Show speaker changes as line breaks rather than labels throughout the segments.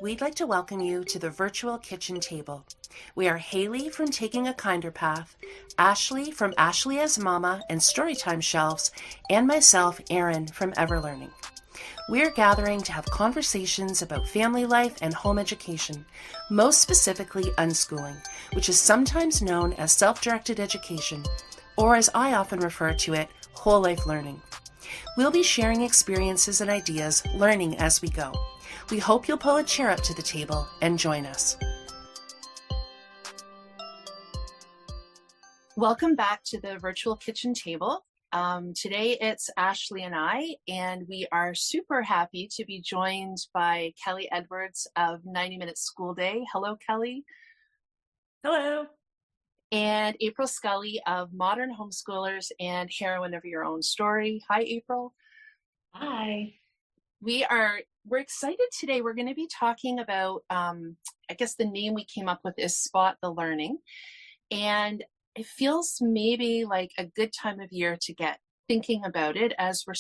We'd like to welcome you to the virtual kitchen table. We are Haley from Taking a Kinder Path, Ashley from Ashley as Mama and Storytime Shelves, and myself, Erin, from Everlearning. We're gathering to have conversations about family life and home education, most specifically unschooling, which is sometimes known as self-directed education, or as I often refer to it, whole life learning. We'll be sharing experiences and ideas, learning as we go. We hope you'll pull a chair up to the table and join us. Welcome back to the virtual kitchen table. Today it's Ashley and I, and we are super happy to be joined by Kelly Edwards of 90 Minute School Day. Hello, Kelly.
Hello.
And April Scully of Modern Homeschoolers and Heroine of Your Own Story. Hi, April.
Hi.
We're excited today. We're going to be talking about, I guess the name we came up with is Spot the Learning. And it feels maybe like a good time of year to get thinking about it as we're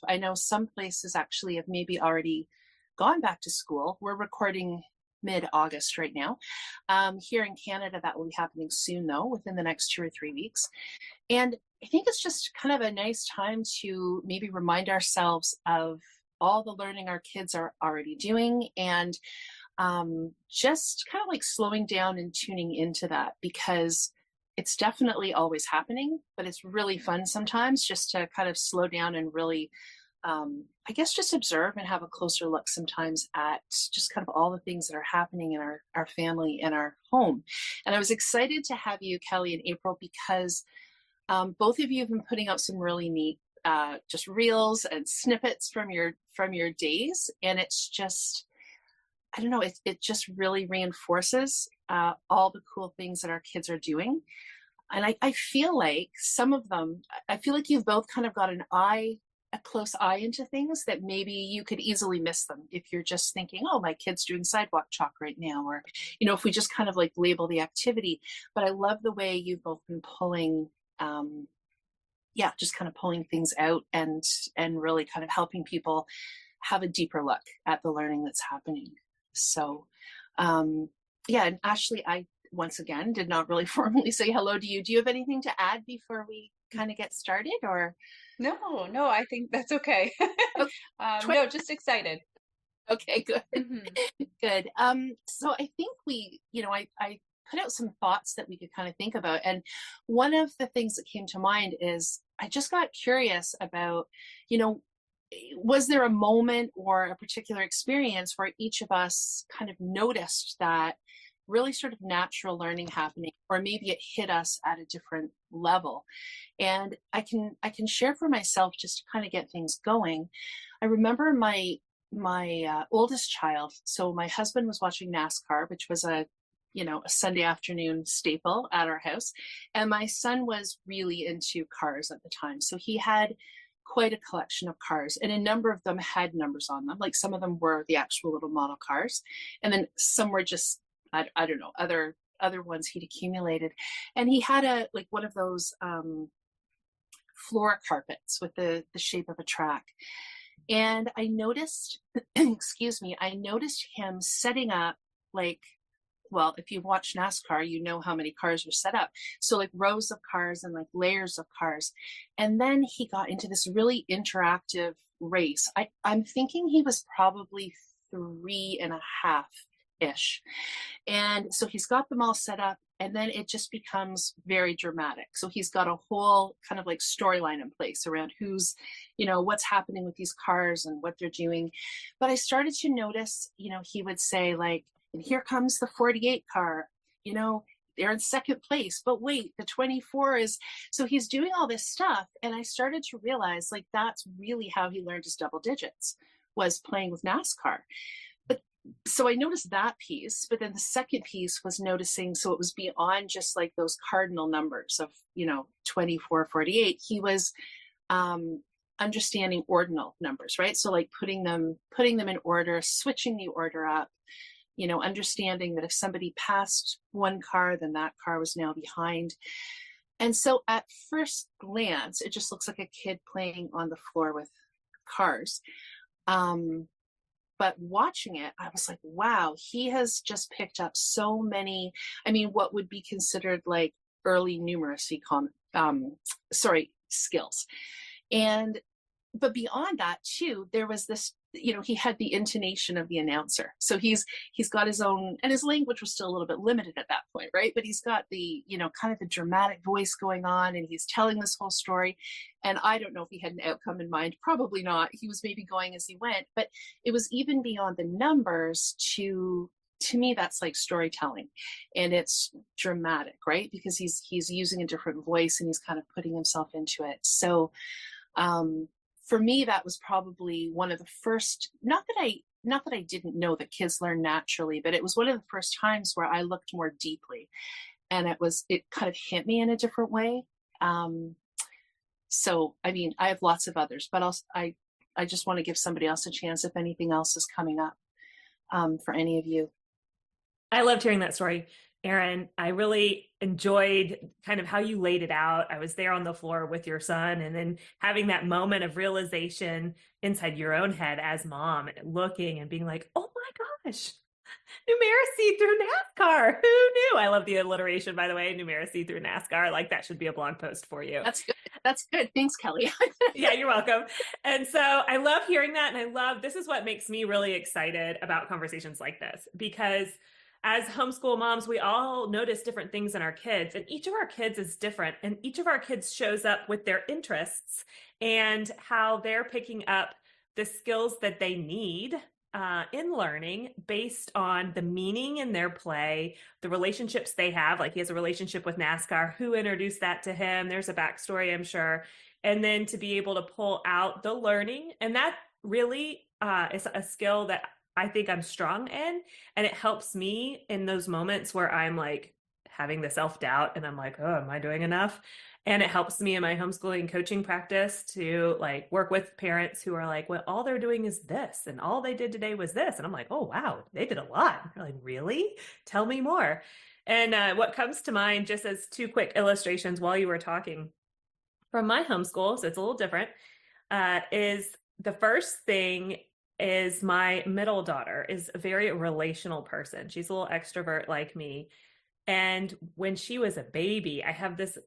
I know some places actually have maybe already gone back to school. We're recording mid-August right now. Here in Canada, that will be happening soon though, within the next 2 or 3 weeks. And I think it's just kind of a nice time to maybe remind ourselves of all the learning our kids are already doing, and just kind of like slowing down and tuning into that, because it's definitely always happening, but it's really fun sometimes just to kind of slow down and really, I guess, just observe and have a closer look sometimes at just kind of all the things that are happening in our family and our home. And I was excited to have you, Kelly and April, because both of you have been putting out some really neat just reels and snippets from your days, and it's just, I don't know, it just really reinforces all the cool things that our kids are doing. And I feel like some of them, I feel like you've both kind of got a close eye into things that maybe you could easily miss them if you're just thinking, oh, my kid's doing sidewalk chalk right now, or if we just kind of like label the activity. But I love the way you've both been pulling just kind of pulling things out and really kind of helping people have a deeper look at the learning that's happening. So and Ashley, I once again did not really formally say hello to you. Do you have anything to add before we kind of get started, or?
No, I think that's okay.
Okay,
No, just excited.
okay, good.
hmm
Good. So I think I put out some thoughts that we could kind of think about. And one of the things that came to mind is I just got curious about, was there a moment or a particular experience where each of us kind of noticed that really sort of natural learning happening, or maybe it hit us at a different level? And I can share for myself just to kind of get things going. I remember my oldest child. So my husband was watching NASCAR, which was a Sunday afternoon staple at our house. And my son was really into cars at the time. So he had quite a collection of cars, and a number of them had numbers on them. Like some of them were the actual little model cars. And then some were just, I don't know, other ones he'd accumulated. And he had one of those floor carpets with the shape of a track. And I noticed, excuse me, I noticed him setting up if you watch NASCAR, you know how many cars were set up. So like rows of cars and like layers of cars. And then he got into this really interactive race. I'm thinking he was probably 3.5-ish. And so he's got them all set up, and then it just becomes very dramatic. So he's got a whole kind of like storyline in place around what's happening with these cars and what they're doing. But I started to notice, he would say like, and here comes the 48 car, they're in second place, but wait, the 24 is, so he's doing all this stuff. And I started to realize like, that's really how he learned his double digits, was playing with NASCAR. So I noticed that piece, but then the second piece was noticing, so it was beyond just like those cardinal numbers of, 24, 48. He was understanding ordinal numbers, right? So like putting them in order, switching the order up, understanding that if somebody passed one car, then that car was now behind. And so at first glance, it just looks like a kid playing on the floor with cars. but watching it, I was like, wow, he has just picked up so many, I mean, what would be considered like early numeracy skills. And but beyond that too, there was this, he had the intonation of the announcer. So he's got his own, and his language was still a little bit limited at that point, right? But he's got the, kind of the dramatic voice going on, and he's telling this whole story. And I don't know if he had an outcome in mind, probably not. He was maybe going as he went, but it was even beyond the numbers. To me, that's like storytelling, and it's dramatic, right? Because he's using a different voice, and he's kind of putting himself into it. So for me, that was probably one of the first, not that I didn't know that kids learn naturally, but it was one of the first times where I looked more deeply, and it kind of hit me in a different way. So, I mean, I have lots of others, but I just want to give somebody else a chance if anything else is coming up for any of you.
I loved hearing that story, Erin. I really enjoyed kind of how you laid it out. I was there on the floor with your son, and then having that moment of realization inside your own head as mom, looking and being like, oh my gosh, numeracy through NASCAR. Who knew? I love the alliteration, by the way, numeracy through NASCAR. Like, that should be a blog post for you.
That's good. That's good. Thanks, Kelly.
Yeah, you're welcome. And so I love hearing that. And this is what makes me really excited about conversations like this, because as homeschool moms, we all notice different things in our kids, and each of our kids is different, and each of our kids shows up with their interests and how they're picking up the skills that they need in learning based on the meaning in their play, the relationships they have. Like, he has a relationship with NASCAR. Who introduced that to him? There's a backstory, I'm sure. And then to be able to pull out the learning, and that really is a skill that I think I'm strong in. And it helps me in those moments where I'm like having the self-doubt and I'm like, oh, am I doing enough? And it helps me in my homeschooling coaching practice to like work with parents who are like, well, all they're doing is this, and all they did today was this. And I'm like, oh, wow, they did a lot. They're like, really? Tell me more. And what comes to mind, just as two quick illustrations while you were talking from my homeschool, so it's a little different, is the first thing is my middle daughter is a very relational person. She's a little extrovert like me. And when she was a baby, I have this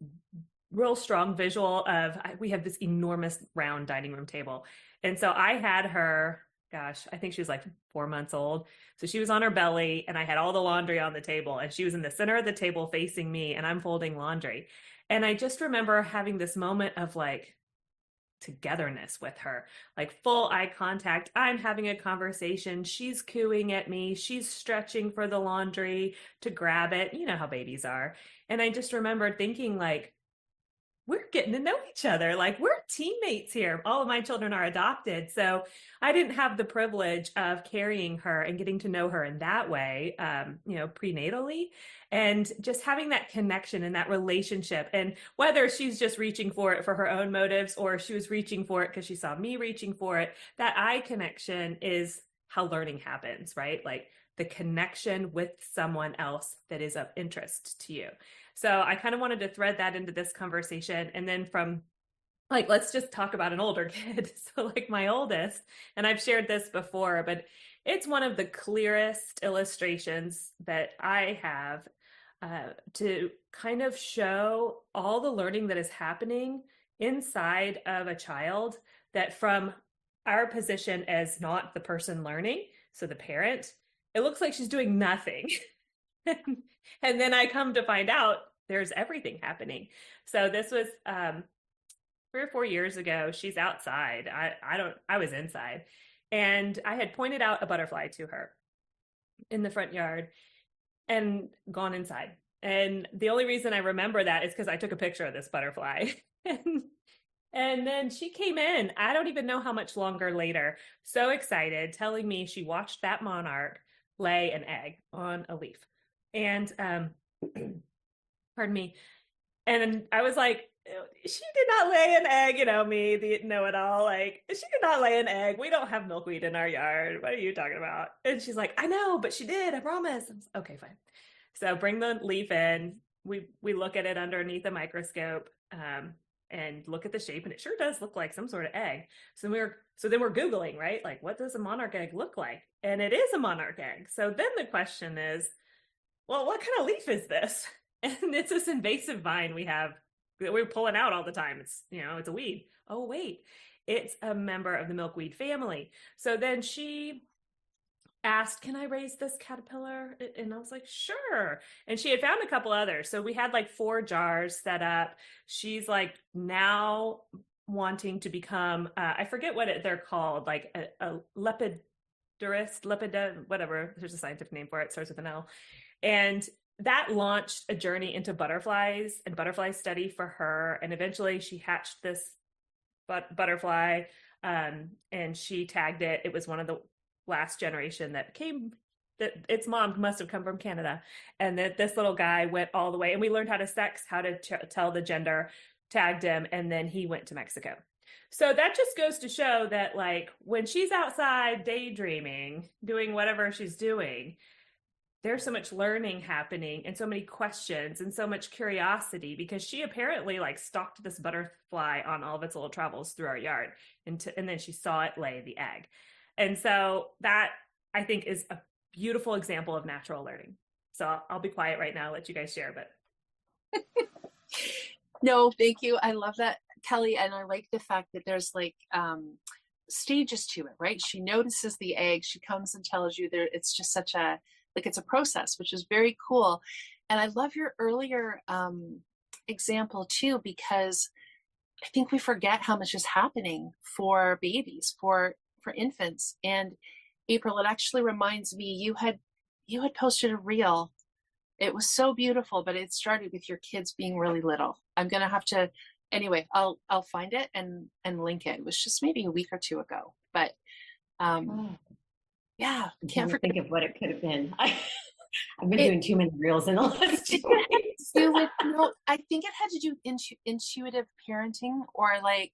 real strong visual of, we have this enormous round dining room table. And so I had her, gosh, I think she was like 4 months old. So she was on her belly, and I had all the laundry on the table, and she was in the center of the table facing me, and I'm folding laundry. And I just remember having this moment of like togetherness with her, like full eye contact. I'm having a conversation. She's cooing at me. She's stretching for the laundry to grab it. You know how babies are. And I just remember thinking like, we're getting to know each other. Like, we're teammates here. All of my children are adopted. So I didn't have the privilege of carrying her and getting to know her in that way, prenatally, and just having that connection and that relationship. And whether she's just reaching for it for her own motives, or she was reaching for it because she saw me reaching for it, that eye connection is how learning happens, right? Like the connection with someone else that is of interest to you. So I kind of wanted to thread that into this conversation. And then from like, let's just talk about an older kid. So like my oldest, and I've shared this before, but it's one of the clearest illustrations that I have to kind of show all the learning that is happening inside of a child, that from our position as not the person learning, so the parent, it looks like she's doing nothing. And then I come to find out there's everything happening. So this was 3 or 4 years ago. She's outside. I was inside, and I had pointed out a butterfly to her in the front yard and gone inside. And the only reason I remember that is because I took a picture of this butterfly. And then she came in, I don't even know how much longer later, so excited, telling me she watched that monarch lay an egg on a leaf. And pardon me. And I was like, she did not lay an egg, me, the know-it-all, like, she did not lay an egg. We don't have milkweed in our yard. What are you talking about? And she's like, I know, but she did, I promise. I was, okay, fine. So bring the leaf in. We look at it underneath a microscope. and look at the shape, and it sure does look like some sort of egg. So then we're Googling, right? Like, what does a monarch egg look like? And it is a monarch egg. So then the question is, well, what kind of leaf is this? And it's this invasive vine that we're pulling out all the time. It's, it's a weed. Oh, wait, it's a member of the milkweed family. So then she asked, can I raise this caterpillar? And I was like, sure. And she had found a couple others. So we had like 4 jars set up. She's like now wanting to become, I forget what they're called, like a whatever. There's a scientific name for it. Starts with an L. And that launched a journey into butterflies and butterfly study for her. And eventually she hatched this butterfly, and she tagged it. It was one of the last generation that its mom must have come from Canada. And that this little guy went all the way, and we learned how to sex, how to tell the gender, tagged him, and then he went to Mexico. So that just goes to show that, like, when she's outside daydreaming, doing whatever she's doing, there's so much learning happening and so many questions and so much curiosity, because she apparently like stalked this butterfly on all of its little travels through our yard, and then she saw it lay the egg. And so that, I think, is a beautiful example of natural learning. So I'll be quiet right now, let you guys share, but.
No, thank you. I love that, Kelly. And I like the fact that there's like stages to it, right? She notices the egg, she comes and tells you there. It's just such a, like, it's a process, which is very cool. And I love your earlier example too, because I think we forget how much is happening for babies, for infants. And April, it actually reminds me, you had posted a reel. It was so beautiful, but it started with your kids being really little. I'm gonna have to, anyway, I'll find it and link it. It was just maybe a week or 2 ago, but yeah,
I'm trying to think of what it could have been. I've been doing too many reels in the last 2 weeks.
I think it had to do with intuitive parenting, or like,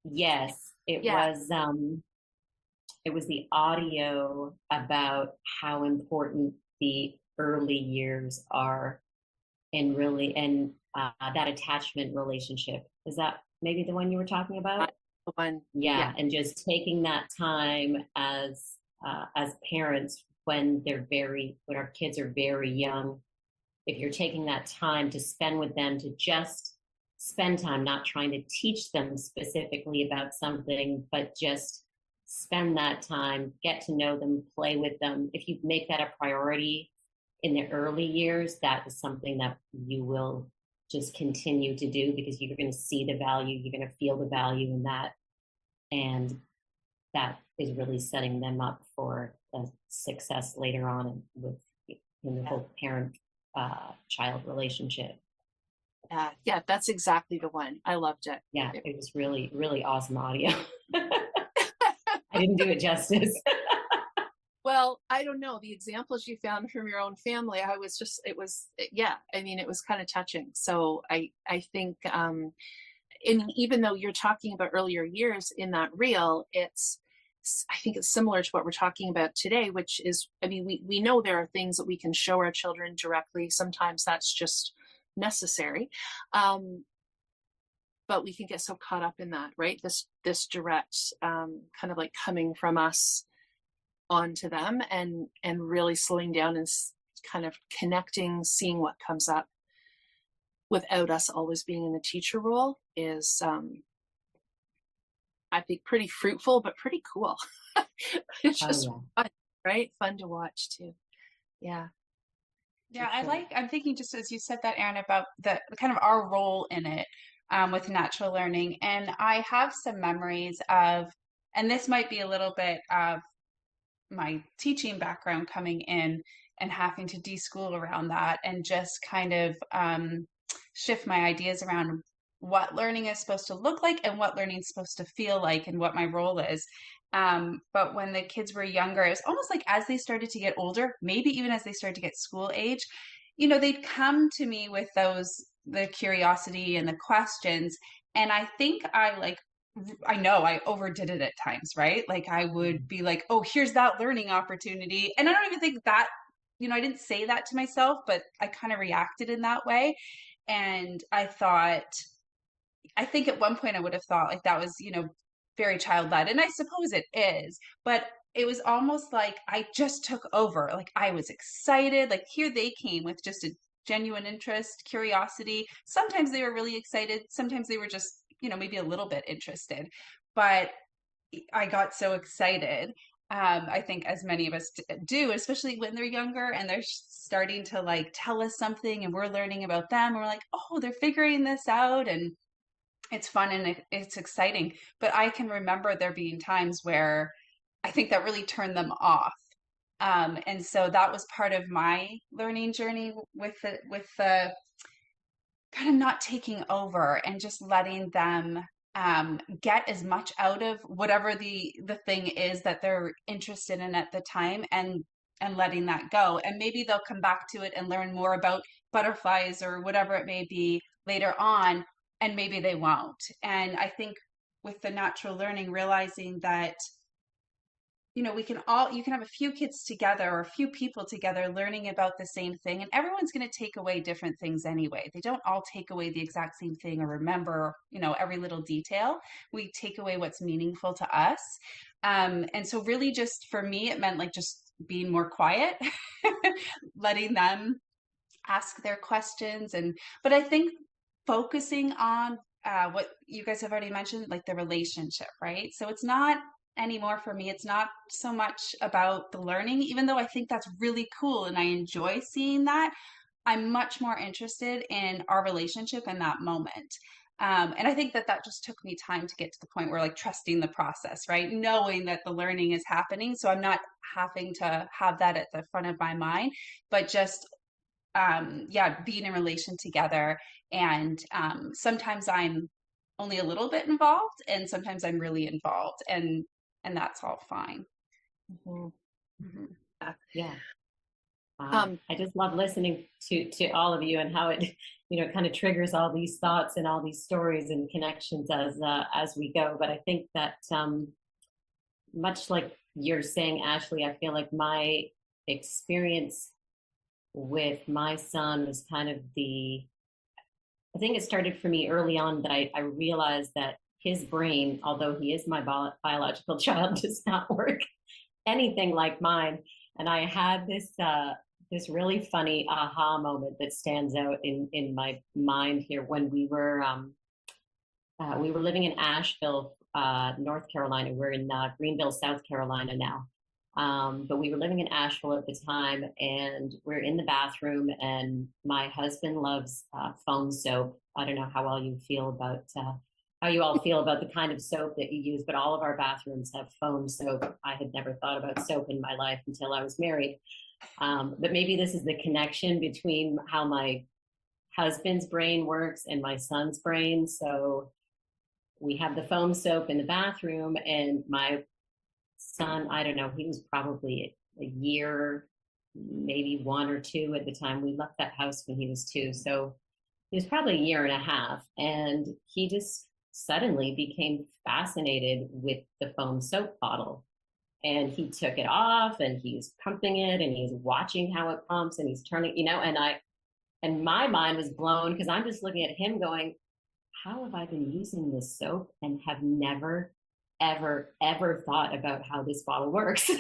yes, it was the audio about how important the early years are, and that attachment relationship. Is that maybe the one you were talking about?
One.
Yeah, and just taking that time as parents when our kids are very young, if you're taking that time to spend with them, to just spend time, not trying to teach them specifically about something, but just spend that time, get to know them, play with them. If you make that a priority in the early years, that is something that you will just continue to do, because you're going to see the value, you're going to feel the value in that. And that is really setting them up for a success later on in the whole parent-child relationship.
Yeah, that's exactly the one. I loved it.
Yeah, it was really, really awesome audio. I didn't do it justice.
Well, I don't know. The examples you found from your own family, it was kind of touching. So I think, and even though you're talking about earlier years in that reel, I think it's similar to what we're talking about today, which is, I mean, we know there are things that we can show our children directly. Sometimes that's just necessary. But we can get so caught up in that, right? This direct, kind of like coming from us onto them, and really slowing down and kind of connecting, seeing what comes up without us always being in the teacher role is, I think, pretty fruitful, but pretty cool. It's just fun, right? Fun to watch too. Yeah.
Yeah, I'm thinking, just as you said that, Erin, about the kind of our role in it with natural learning. And I have some memories of, and this might be a little bit of my teaching background coming in and having to de-school around that, and just kind of shift my ideas around what learning is supposed to look like and what learning is supposed to feel like and what my role is. But when the kids were younger, it was almost like as they started to get older, maybe even as they started to get school age, they'd come to me with the curiosity and the questions. And I think I know I overdid it at times, right? Like I would be like, oh, here's that learning opportunity. And I don't even think that, I didn't say that to myself, but I kind of reacted in that way. And I think at one point I would have thought like that was, very child led. And I suppose it is, but it was almost like I just took over. Like I was excited. Like here they came with just a genuine interest, curiosity. Sometimes they were really excited. Sometimes they were just, maybe a little bit interested. But I got so excited. I think as many of us do, especially when they're younger and they're starting to like tell us something and we're learning about them. And we're like, oh, they're figuring this out. And it's fun and it's exciting. But I can remember there being times where I think that really turned them off. And so that was part of my learning journey with the kind of not taking over and just letting them get as much out of whatever the thing is that they're interested in at the time, and letting that go. And maybe they'll come back to it and learn more about butterflies or whatever it may be later on, and maybe they won't. And I think with the natural learning, realizing that you can have a few kids together or a few people together learning about the same thing, and everyone's going to take away different things anyway. They don't all take away the exact same thing or remember, every little detail. We take away what's meaningful to us. And so really just for me, it meant like just being more quiet, letting them ask their questions. But I think focusing on what you guys have already mentioned, like the relationship, right? So it's not anymore for me, it's not so much about the learning, even though I think that's really cool and I enjoy seeing that. I'm much more interested in our relationship in that moment. And I think that just took me time to get to the point where like trusting the process, right? Knowing that the learning is happening. So I'm not having to have that at the front of my mind, but just being in relation together. And sometimes I'm only a little bit involved and sometimes I'm really involved, and that's all fine.
Mm-hmm. Mm-hmm. Yeah. I just love listening to all of you and how it, kind of triggers all these thoughts and all these stories and connections as we go. But I think that much like you're saying, Ashley, I feel like my experience with my son was kind of I think it started for me early on that I realized that his brain, although he is my biological child, does not work anything like mine. And I had this really funny aha moment that stands out in my mind here when we were living in Asheville, North Carolina. We're in Greenville, South Carolina now. But we were living in Asheville at the time, and we're in the bathroom, and my husband loves foam soap. I don't know how you all feel about the kind of soap that you use, but all of our bathrooms have foam soap. I had never thought about soap in my life until I was married. But maybe this is the connection between how my husband's brain works and my son's brain. So we have the foam soap in the bathroom, and my son, I don't know, he was probably a year, maybe 1 or 2 at the time. We left that house when he was 2. So he was probably a year and a half. And he just suddenly became fascinated with the foam soap bottle. And he took it off and he's pumping it and he's watching how it pumps and he's turning, and my mind was blown because I'm just looking at him going, how have I been using this soap and have never, ever, ever thought about how this bottle works?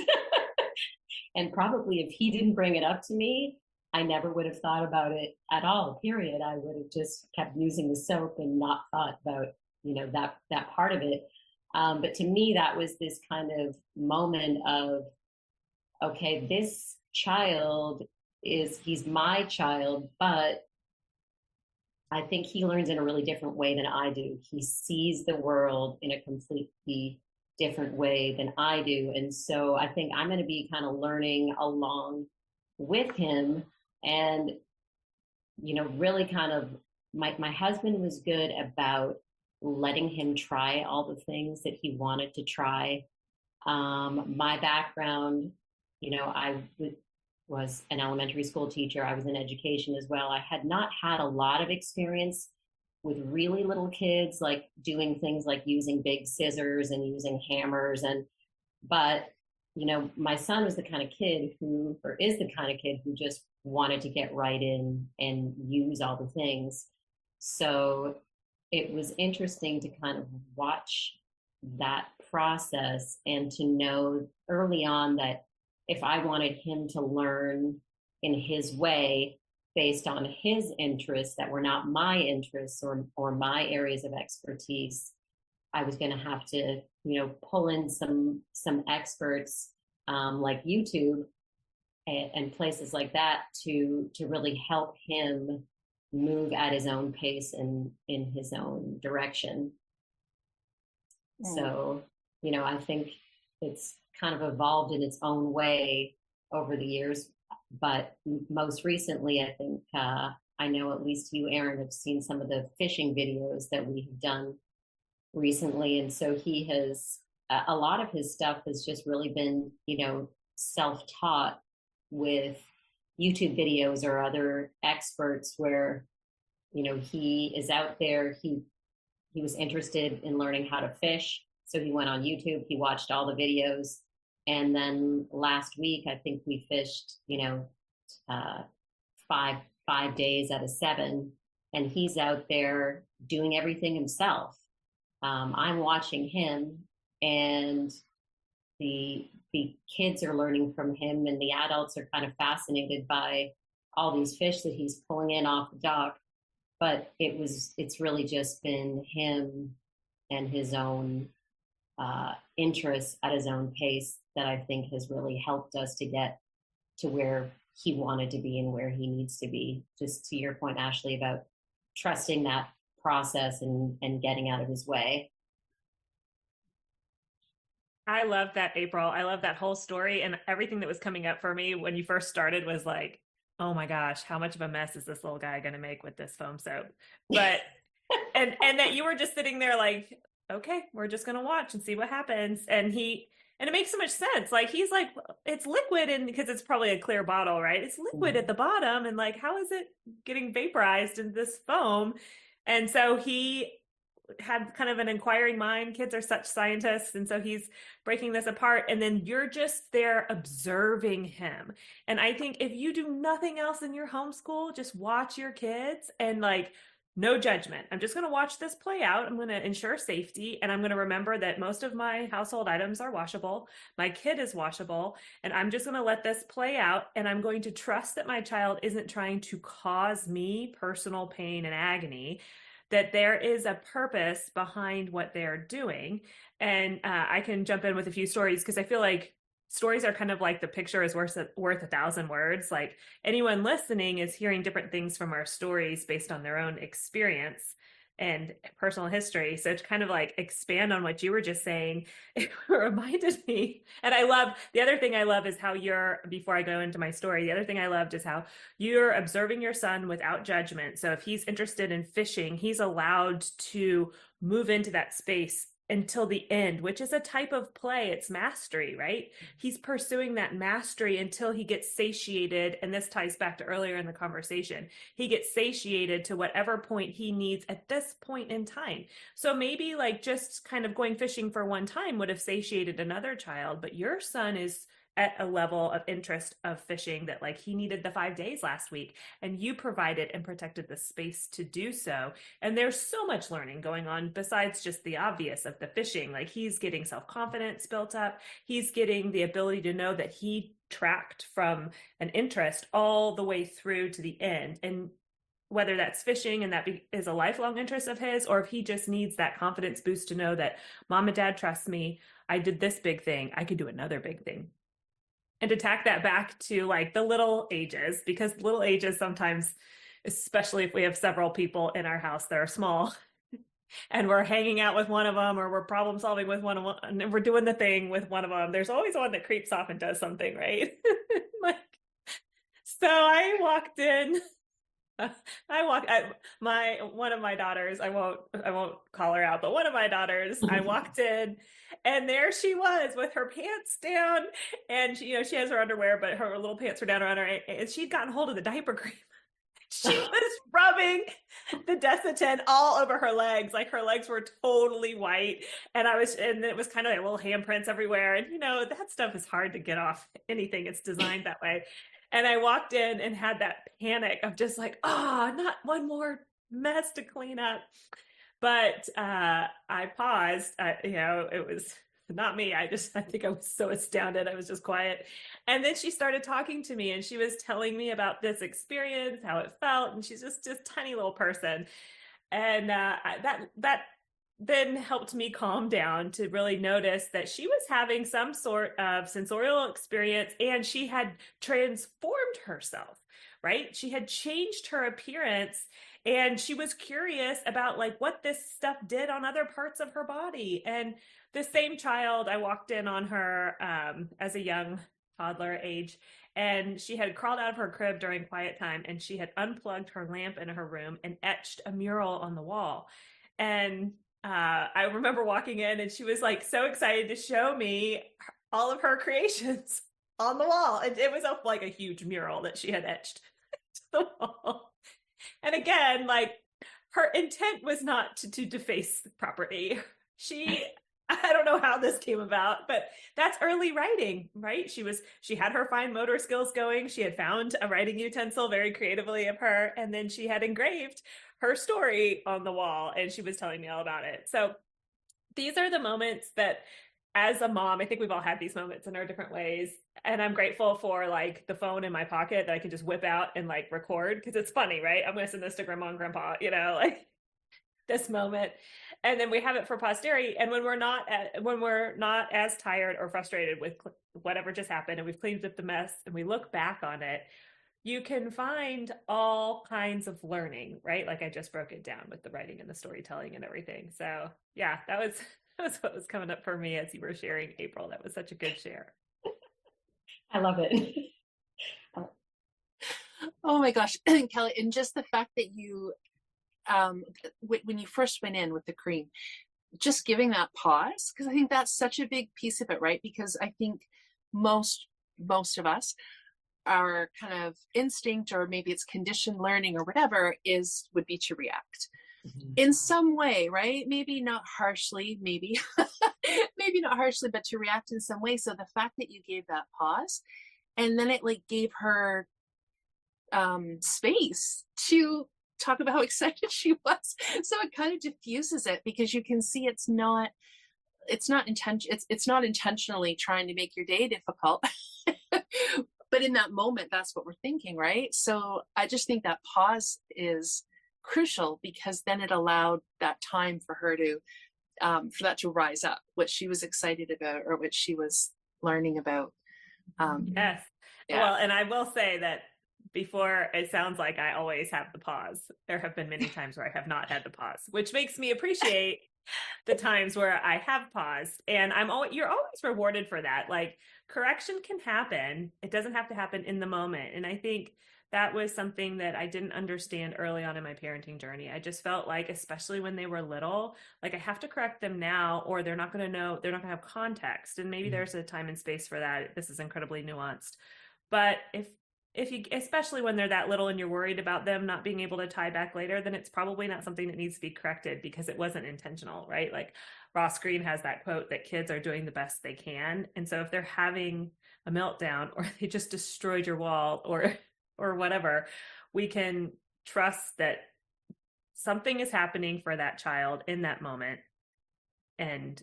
And probably if he didn't bring it up to me, I never would have thought about it at all, period. I would have just kept using the soap and not thought about, that part of it. But to me, that was this kind of moment of, okay, this child he's my child, but I think he learns in a really different way than I do. He sees the world in a completely different way than I do. And so I think I'm going to be kind of learning along with him and, really kind of my husband was good about letting him try all the things that he wanted to try. My background, I was an elementary school teacher. I was in education as well. I had not had a lot of experience with really little kids, like doing things like using big scissors and using hammers. But my son was the kind of kid is the kind of kid who just wanted to get right in and use all the things. So it was interesting to kind of watch that process and to know early on that if I wanted him to learn in his way based on his interests that were not my interests or my areas of expertise, I was going to have to, pull in some experts like YouTube and places like that to really help him move at his own pace and in his own direction. So, I think it's kind of evolved in its own way over the years. But most recently, I think I know at least you, Aaron, have seen some of the fishing videos that we have done recently. And so he has, a lot of his stuff has just really been, self-taught with YouTube videos or other experts where, he is out there. He was interested in learning how to fish. So he went on YouTube, he watched all the videos. And then last week, I think we fished, 5 days out of 7. And he's out there doing everything himself. I'm watching him, and the kids are learning from him, and the adults are kind of fascinated by all these fish that he's pulling in off the dock. But it's really just been him and his own interests at his own pace that I think has really helped us to get to where he wanted to be and where he needs to be. Just to your point, Ashley, about trusting that process and getting out of his way.
I love that, April. I love that whole story, and everything that was coming up for me when you first started was like, oh my gosh, how much of a mess is this little guy going to make with this foam soap? But, and that you were just sitting there like, okay, we're just going to watch and see what happens. And it makes so much sense. Like, he's like, it's liquid, and because it's probably a clear bottle, right? It's liquid at the bottom. And like, how is it getting vaporized in this foam? And so he had kind of an inquiring mind. Kids are such scientists. And so he's breaking this apart. And then you're just there observing him. And I think if you do nothing else in your homeschool, just watch your kids and like, no judgment. I'm just going to watch this play out. I'm going to ensure safety. And I'm going to remember that most of my household items are washable. My kid is washable. And I'm just going to let this play out. And I'm going to trust that my child isn't trying to cause me personal pain and agony, that there is a purpose behind what they're doing. And I can jump in with a few stories because I feel like stories are kind of like the picture is worth 1,000 words. Like, anyone listening is hearing different things from our stories based on their own experience and personal history. So to kind of like expand on what you were just saying, it reminded me. And the other thing I love is how before I go into my story, the other thing I loved is how you're observing your son without judgment. So if he's interested in fishing, he's allowed to move into that space until the end, which is a type of play. It's mastery, right? He's pursuing that mastery until he gets satiated. And this ties back to earlier in the conversation. He gets satiated to whatever point he needs at this point in time. So maybe like just kind of going fishing for one time would have satiated another child, but your son is at a level of interest of fishing that like he needed the 5 days last week, and you provided and protected the space to do so. And there's so much learning going on besides just the obvious of the fishing. Like, he's getting self-confidence built up. He's getting the ability to know that he tracked from an interest all the way through to the end. And whether that's fishing and that is a lifelong interest of his, or if he just needs that confidence boost to know that mom and dad trust me, I did this big thing, I could do another big thing. And to tack that back to like the little ages, because little ages sometimes, especially if we have several people in our house that are small and we're hanging out with one of them, or we're problem solving with one of them, and we're doing the thing with one of them, there's always one that creeps off and does something, right? So I walked in. One of my daughters, I won't call her out, but one of my daughters, I walked in, and there she was with her pants down, and she has her underwear, but her little pants were down around her, and she'd gotten hold of the diaper cream. She was rubbing the Desitin all over her legs. Like, her legs were totally white, and it was kind of like little handprints everywhere. And that stuff is hard to get off anything. It's designed that way. And I walked in and had that panic of just like, not one more mess to clean up. But I paused. It was not me. I think I was so astounded. I was just quiet. And then she started talking to me and she was telling me about this experience, how it felt. And she's just this tiny little person. And that then helped me calm down to really notice that she was having some sort of sensorial experience and she had transformed herself, right? She had changed her appearance and she was curious about like what this stuff did on other parts of her body. And the same child, I walked in on her as a young toddler age, and she had crawled out of her crib during quiet time and she had unplugged her lamp in her room and etched a mural on the wall. And I remember walking in and she was like so excited to show me all of her creations on the wall. It was like a huge mural that she had etched to the wall. And again, like her intent was not to deface property. I don't know how this came about, but that's early writing, right? She had her fine motor skills going. She had found a writing utensil very creatively of her, and then she had engraved her story on the wall, and she was telling me all about it. So these are the moments that, as a mom, I think we've all had these moments in our different ways. And I'm grateful for like the phone in my pocket that I can just whip out and like record, because it's funny, right? I'm going to send this to grandma and grandpa, like this moment. And then we have it for posterity. And when we're not as tired or frustrated with whatever just happened and we've cleaned up the mess and we look back on it, you can find all kinds of learning, right? Like I just broke it down with the writing and the storytelling and everything. So yeah, that was what was coming up for me as you were sharing, April. That was such a good share.
I love it.
Oh my gosh, Kelly, and just the fact that you, when you first went in with the cream, just giving that pause, because I think that's such a big piece of it, right? Because I think most of us, our kind of instinct, or maybe it's conditioned learning or whatever, would be to react in some way, right? Maybe not harshly, maybe not harshly, but to react in some way. So the fact that you gave that pause, and then it like gave her space to talk about how excited she was. So it kind of diffuses it, because you can see it's not intentionally trying to make your day difficult. But in that moment, that's what we're thinking, right? So I just think that pause is crucial, because then it allowed that time for her to, for that to rise up, what she was excited about or what she was learning about.
Yes. Yeah. Well, and I will say that before, it sounds like I always have the pause. There have been many times where I have not had the pause, which makes me appreciate the times where I have paused. And you're always rewarded for that. Like, correction can happen. It doesn't have to happen in the moment. And I think that was something that I didn't understand early on in my parenting journey. I just felt like, especially when they were little, like I have to correct them now, or they're not going to know, they're not going to have context. And maybe there's a time and space for that. This is incredibly nuanced. But if you, especially when they're that little and you're worried about them not being able to tie back later, then it's probably not something that needs to be corrected, because it wasn't intentional, right? Like Ross Greene has that quote that kids are doing the best they can. And so if they're having a meltdown, or they just destroyed your wall, or whatever, we can trust that something is happening for that child in that moment, and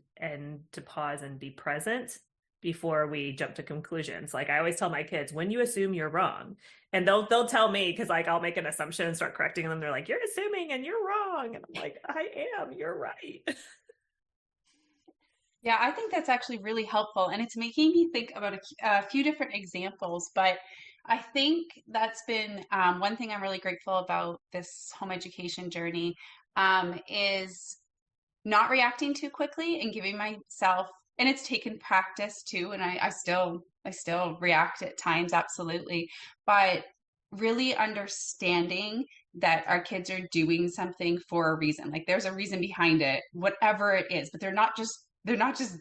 to pause and be present before we jump to conclusions. Like I always tell my kids, when you assume you're wrong, and they'll tell me, because like I'll make an assumption and start correcting them. They're like, you're assuming and you're wrong. And I'm like, I am, you're right.
Yeah, I think that's actually really helpful. And it's making me think about a few different examples. But I think that's been one thing I'm really grateful about this home education journey, is not reacting too quickly and giving myself, and it's taken practice too. And I still react at times, absolutely. But really understanding that our kids are doing something for a reason. Like there's a reason behind it, whatever it is, but they're not just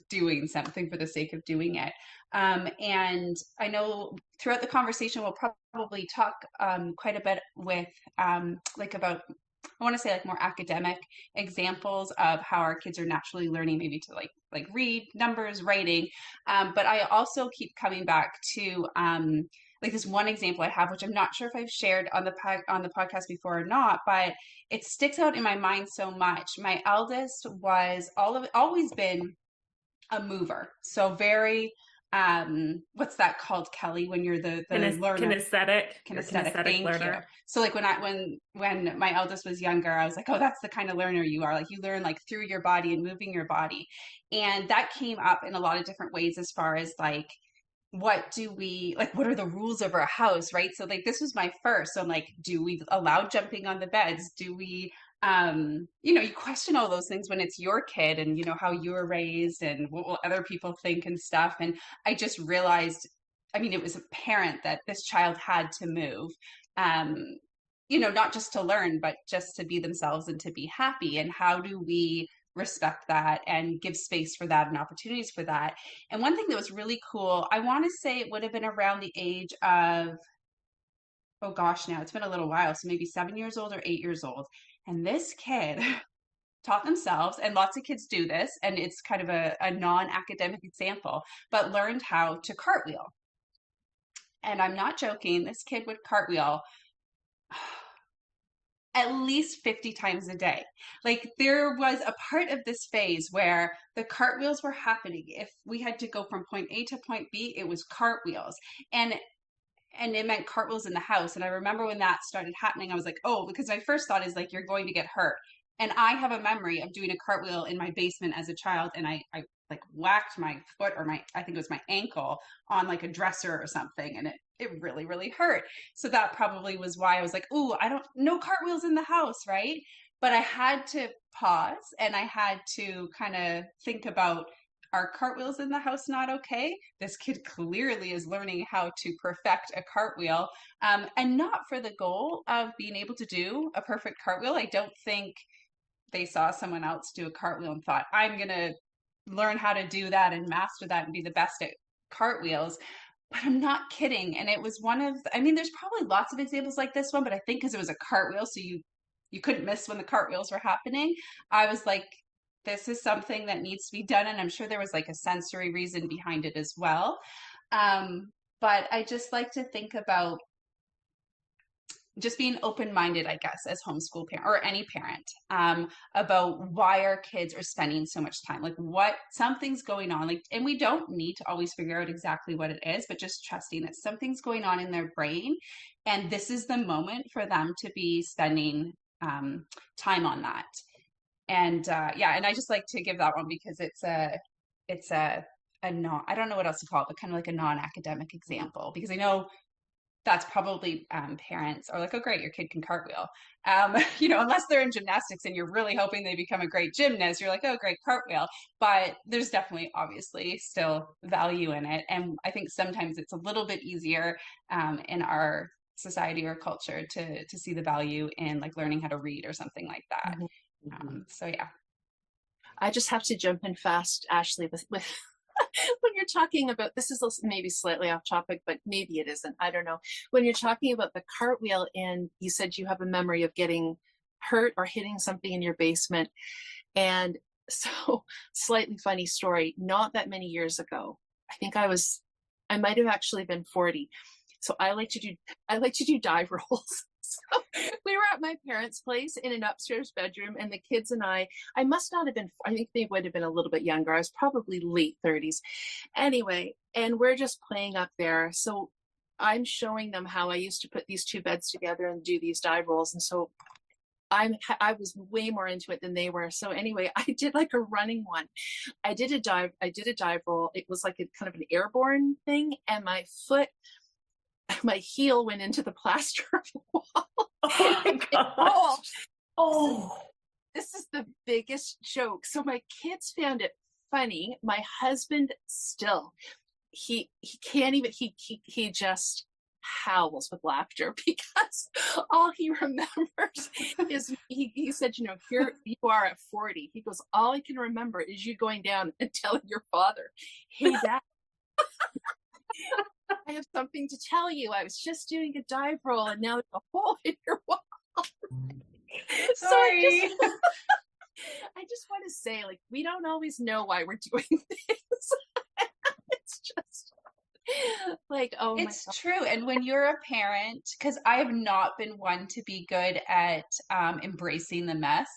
doing something for the sake of doing it. And I know throughout the conversation, we'll probably talk quite a bit with like about, I want to say like more academic examples of how our kids are naturally learning maybe to like read, numbers, writing. But I also keep coming back to like this one example I have, which I'm not sure if I've shared on the podcast before or not, but it sticks out in my mind so much. My eldest was always been a mover. So very, what's that called, Kelly, when you're the learner? Kinesthetic. Thank
learner.
you. So like when my eldest was younger, I was like, oh, that's the kind of learner you are. Like you learn like through your body and moving your body. And that came up in a lot of different ways as far as like, what are the rules of our house, right? So like this was my first. So I'm like, do we allow jumping on the beds? Do we you question all those things when it's your kid and you know how you were raised and what will other people think and stuff. And I just realized, I mean, it was apparent that this child had to move, not just to learn, but just to be themselves and to be happy. And how do we respect that and give space for that and opportunities for that? And one thing that was really cool, I want to say it would have been around the age of, oh gosh, now it's been a little while, so maybe 7 years old or 8 years old. And this kid taught themselves, and lots of kids do this, and it's kind of a non-academic example, but learned how to cartwheel. And I'm not joking, this kid would cartwheel at least 50 times a day. Like there was a part of this phase where the cartwheels were happening. If we had to go from point A to point B, it was cartwheels. And it meant cartwheels in the house. And I remember when that started happening, I was like, oh, because my first thought is like, you're going to get hurt. And I have a memory of doing a cartwheel in my basement as a child. And I like whacked my foot or I think it was my ankle on like a dresser or something. And it really, really hurt. So that probably was why I was like, ooh, no cartwheels in the house, right? But I had to pause and I had to kind of think about, are cartwheels in the house not okay? This kid clearly is learning how to perfect a cartwheel, and not for the goal of being able to do a perfect cartwheel. I don't think they saw someone else do a cartwheel and thought, I'm going to learn how to do that and master that and be the best at cartwheels. But I'm not kidding. And it was there's probably lots of examples like this one, but I think because it was a cartwheel, so you couldn't miss when the cartwheels were happening. I was like, this is something that needs to be done. And I'm sure there was like a sensory reason behind it as well. But I just like to think about just being open-minded, I guess, as homeschool parent or any parent, about why our kids are spending so much time, like what something's going on, like, and we don't need to always figure out exactly what it is, but just trusting that something's going on in their brain. And this is the moment for them to be spending time on that. And and I just like to give that one because it's a non, I don't know what else to call it, but kind of like a non-academic example, because I know that's probably parents are like, oh great, your kid can cartwheel. Unless they're in gymnastics and you're really hoping they become a great gymnast, you're like, oh great, cartwheel. But there's definitely obviously still value in it. And I think sometimes it's a little bit easier in our society or culture to see the value in like learning how to read or something like that. So yeah.
I just have to jump in fast, Ashley, with when you're talking about, this is maybe slightly off topic, but maybe it isn't, I don't know. When you're talking about the cartwheel and you said you have a memory of getting hurt or hitting something in your basement. And so, slightly funny story, not that many years ago, I think I might have actually been 40. So I like to do dive rolls. So we were at my parents' place in an upstairs bedroom, and the kids and I must not have been, I think they would have been a little bit younger. I was probably late 30s. Anyway, and we're just playing up there. So I'm showing them how I used to put these two beds together and do these dive rolls. And so I was way more into it than they were. So anyway, I did like a running one. I did a dive roll. It was like a kind of an airborne thing, and my heel went into the plaster of the wall.
Oh my gosh.
Oh, this is the biggest joke. So my kids found it funny. My husband still, he can't even, he just howls with laughter because all he remembers is he said, here you are at 40. He goes, all I can remember is you going down and telling your father, hey, Dad, I have something to tell you. I was just doing a dive roll and now there's a hole in your wall.
Sorry.
So I just want to say, like, we don't always know why we're doing things. It's just, Like, oh my
It's
God.
true. And when you're a parent, because I have not been one to be good at embracing the mess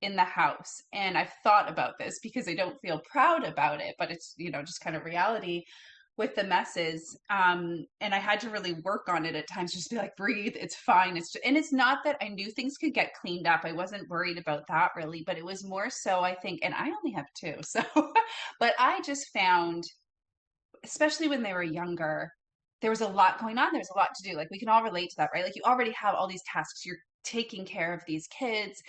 in the house. And I've thought about this because I don't feel proud about it, but it's, just kind of reality with the messes. And I had to really work on it at times, just be like, breathe, it's fine. And it's not that I knew things could get cleaned up. I wasn't worried about that really, but it was more so, I think, and I only have two. So, but I just found, especially when they were younger, there was a lot going on. There's a lot to do. Like we can all relate to that, right? Like you already have all these tasks. You're taking care of these kids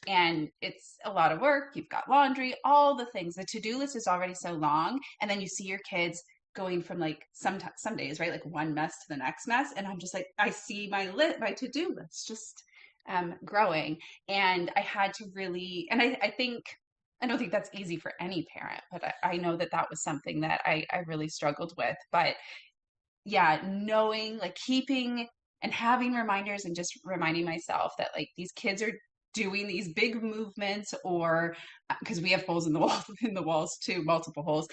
and it's a lot of work. You've got laundry, all the things. The to-do list is already so long. And then you see your kids going from like some days, right? Like one mess to the next mess. And I'm just like, I see my to-do list just growing. And I had to really, and I don't think that's easy for any parent, but I know that that was something that I really struggled with. But yeah, knowing, like keeping and having reminders and just reminding myself that like these kids are doing these big movements, or because we have holes in the walls too, multiple holes.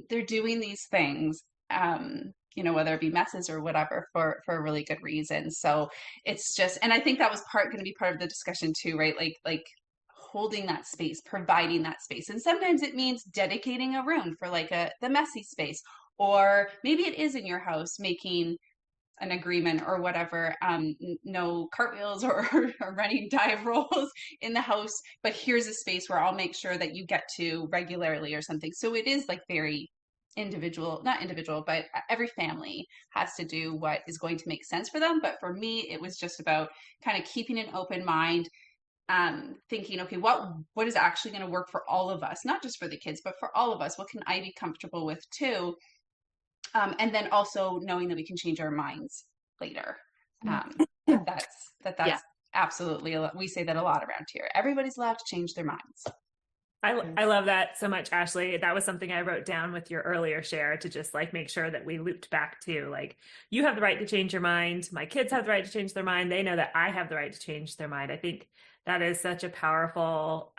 They're doing these things, whether it be messes or whatever, for a really good reason. So it's just, and I think that was going to be part of the discussion too, right? Like holding that space, providing that space. And sometimes it means dedicating a room for like the messy space, or maybe it is in your house making an agreement or whatever, no cartwheels or, or running dive rolls in the house, but here's a space where I'll make sure that you get to regularly or something. So it is like very not individual, but every family has to do what is going to make sense for them. But for me, it was just about kind of keeping an open mind, thinking, okay, what is actually going to work for all of us, not just for the kids, but for all of us. What can I be comfortable with too? And then also knowing that we can change our minds later. That's
Yeah.
absolutely, we say that a lot around here. Everybody's allowed to change their minds.
I love that so much, Ashley. That was something I wrote down with your earlier share, to just like make sure that we looped back to like, you have the right to change your mind. My kids have the right to change their mind. They know that I have the right to change their mind. I think that is such a powerful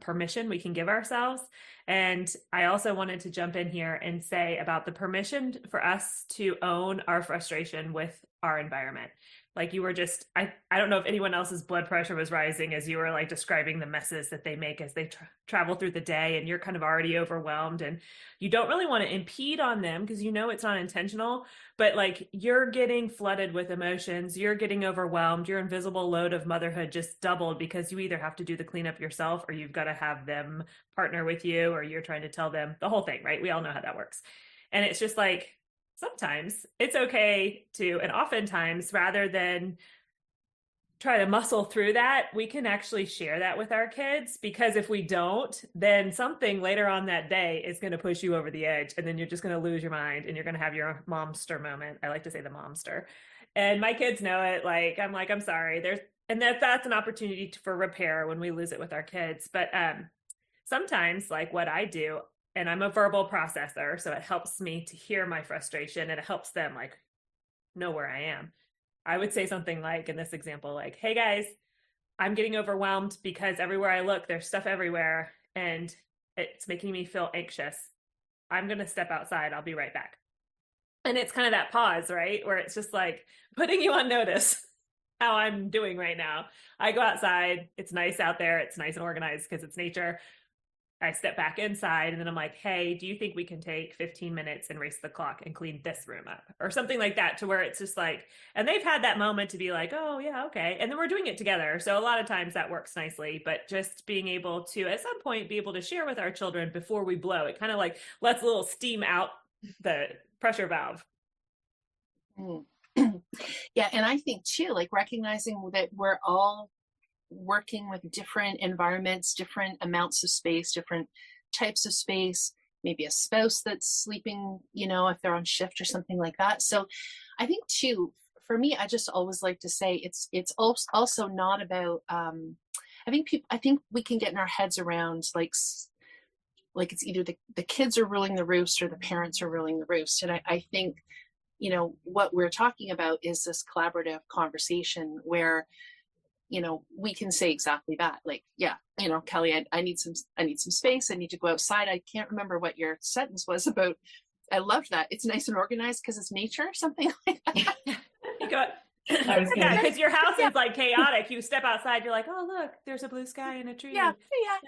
permission we can give ourselves. And I also wanted to jump in here and say about the permission for us to own our frustration with our environment. Like you were just, I don't know if anyone else's blood pressure was rising as you were like describing the messes that they make as they travel through the day, and you're kind of already overwhelmed and you don't really want to impede on them because you know it's not intentional, but like you're getting flooded with emotions, you're getting overwhelmed, your invisible load of motherhood just doubled because you either have to do the cleanup yourself or you've got to have them partner with you, or you're trying to tell them the whole thing, right? We all know how that works. And it's just like, sometimes it's okay to, and oftentimes rather than try to muscle through that, we can actually share that with our kids, because if we don't, then something later on that day is going to push you over the edge, and then you're just going to lose your mind and you're going to have your momster moment. I like to say the momster. And my kids know it. I'm sorry. That's an opportunity for repair when we lose it with our kids. But sometimes like what I do, and I'm a verbal processor, so it helps me to hear my frustration and it helps them like know where I am. I would say something like, in this example, like, hey guys, I'm getting overwhelmed because everywhere I look, there's stuff everywhere and it's making me feel anxious. I'm going to step outside. I'll be right back. And it's kind of that pause, right? Where it's just like putting you on notice how I'm doing right now. I go outside. It's nice out there. It's nice and organized because it's nature. I step back inside and then I'm like, hey, do you think we can take 15 minutes and race the clock and clean this room up or something like that, to where it's just like, and they've had that moment to be like, oh yeah, okay. And then we're doing it together. So a lot of times that works nicely, but just being able to, at some point, be able to share with our children before we blow, it kind of like lets a little steam out the pressure valve.
Yeah. And I think too, like recognizing that we're all working with different environments, different amounts of space, different types of space, maybe a spouse that's sleeping, if they're on shift or something like that. So I think too, for me, I just always like to say it's also not about, I think we can get in our heads around like it's either the kids are ruling the roost or the parents are ruling the roost. And I think, what we're talking about is this collaborative conversation where we can say exactly that. Like, yeah, Kelly, I need some space. I need to go outside. I can't remember what your sentence was about I love that. It's nice and organized because it's nature, something like that.
You go, yeah, because your house is like chaotic. You step outside, you're like, oh, look, there's a blue sky and a tree.
Yeah,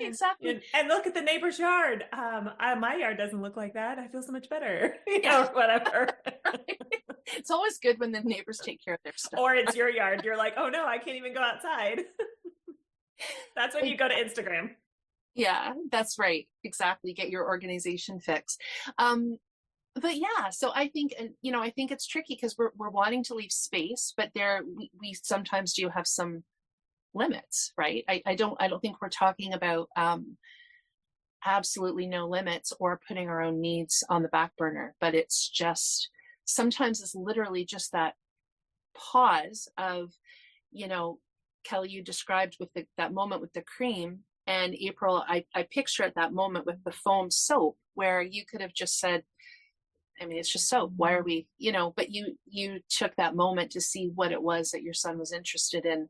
exactly.
And look at the neighbor's yard. My yard doesn't look like that. I feel so much better, or whatever.
It's always good when the neighbors take care of their stuff.
Or it's your yard. You're like, oh no, I can't even go outside. That's when you go to Instagram.
Yeah, that's right. Exactly. Get your organization fixed. But yeah, so I think, I think it's tricky because we're wanting to leave space, but we sometimes do have some limits, right? I don't think we're talking about absolutely no limits or putting our own needs on the back burner, but it's just, sometimes it's literally just that pause of, Kelly, you described with that moment with the cream, and April, I picture at that moment with the foam soap where you could have just said, I mean, it's just soap. Why are we, but you took that moment to see what it was that your son was interested in,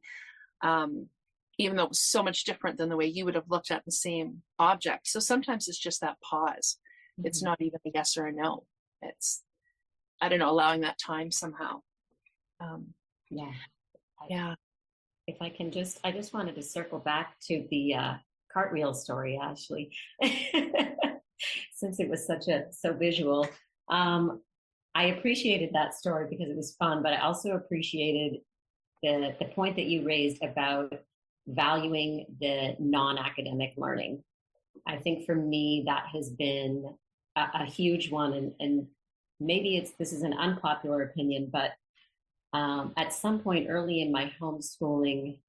even though it was so much different than the way you would have looked at the same object. So sometimes it's just that pause. Mm-hmm. It's not even a yes or a no. It's, I don't know, allowing that time somehow.
Yeah. If I can I just wanted to circle back to the cartwheel story, Ashley, since it was so visual. I appreciated that story because it was fun, but I also appreciated the point that you raised about valuing the non-academic learning. I think for me, that has been a huge one. And maybe this is an unpopular opinion, but at some point early in my homeschooling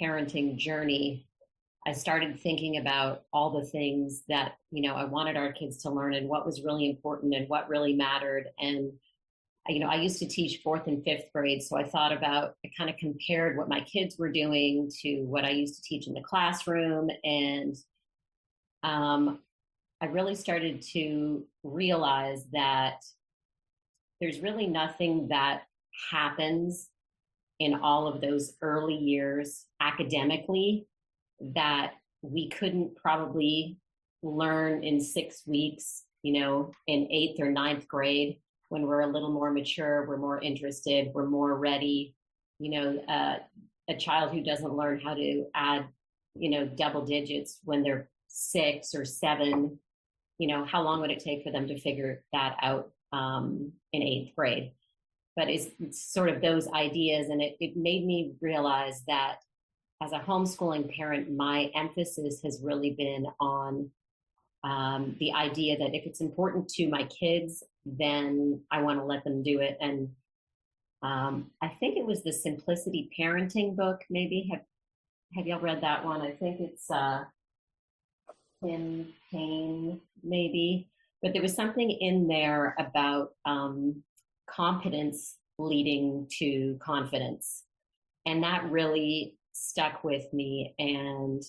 parenting journey, I started thinking about all the things that, I wanted our kids to learn and what was really important and what really mattered. And, I used to teach 4th and 5th grade. So I kind of compared what my kids were doing to what I used to teach in the classroom. And I really started to realize that there's really nothing that happens in all of those early years academically that we couldn't probably learn in 6 weeks, in 8th or 9th grade, when we're a little more mature, we're more interested, we're more ready. A child who doesn't learn how to add, double digits when they're 6 or 7, how long would it take for them to figure that out in 8th grade? But it's sort of those ideas. And it made me realize that as a homeschooling parent, my emphasis has really been on the idea that if it's important to my kids, then I want to let them do it. And I think it was the Simplicity Parenting book, maybe. Have y'all read that one? I think it's Tim Payne, maybe. But there was something in there about competence leading to confidence. And that really stuck with me. And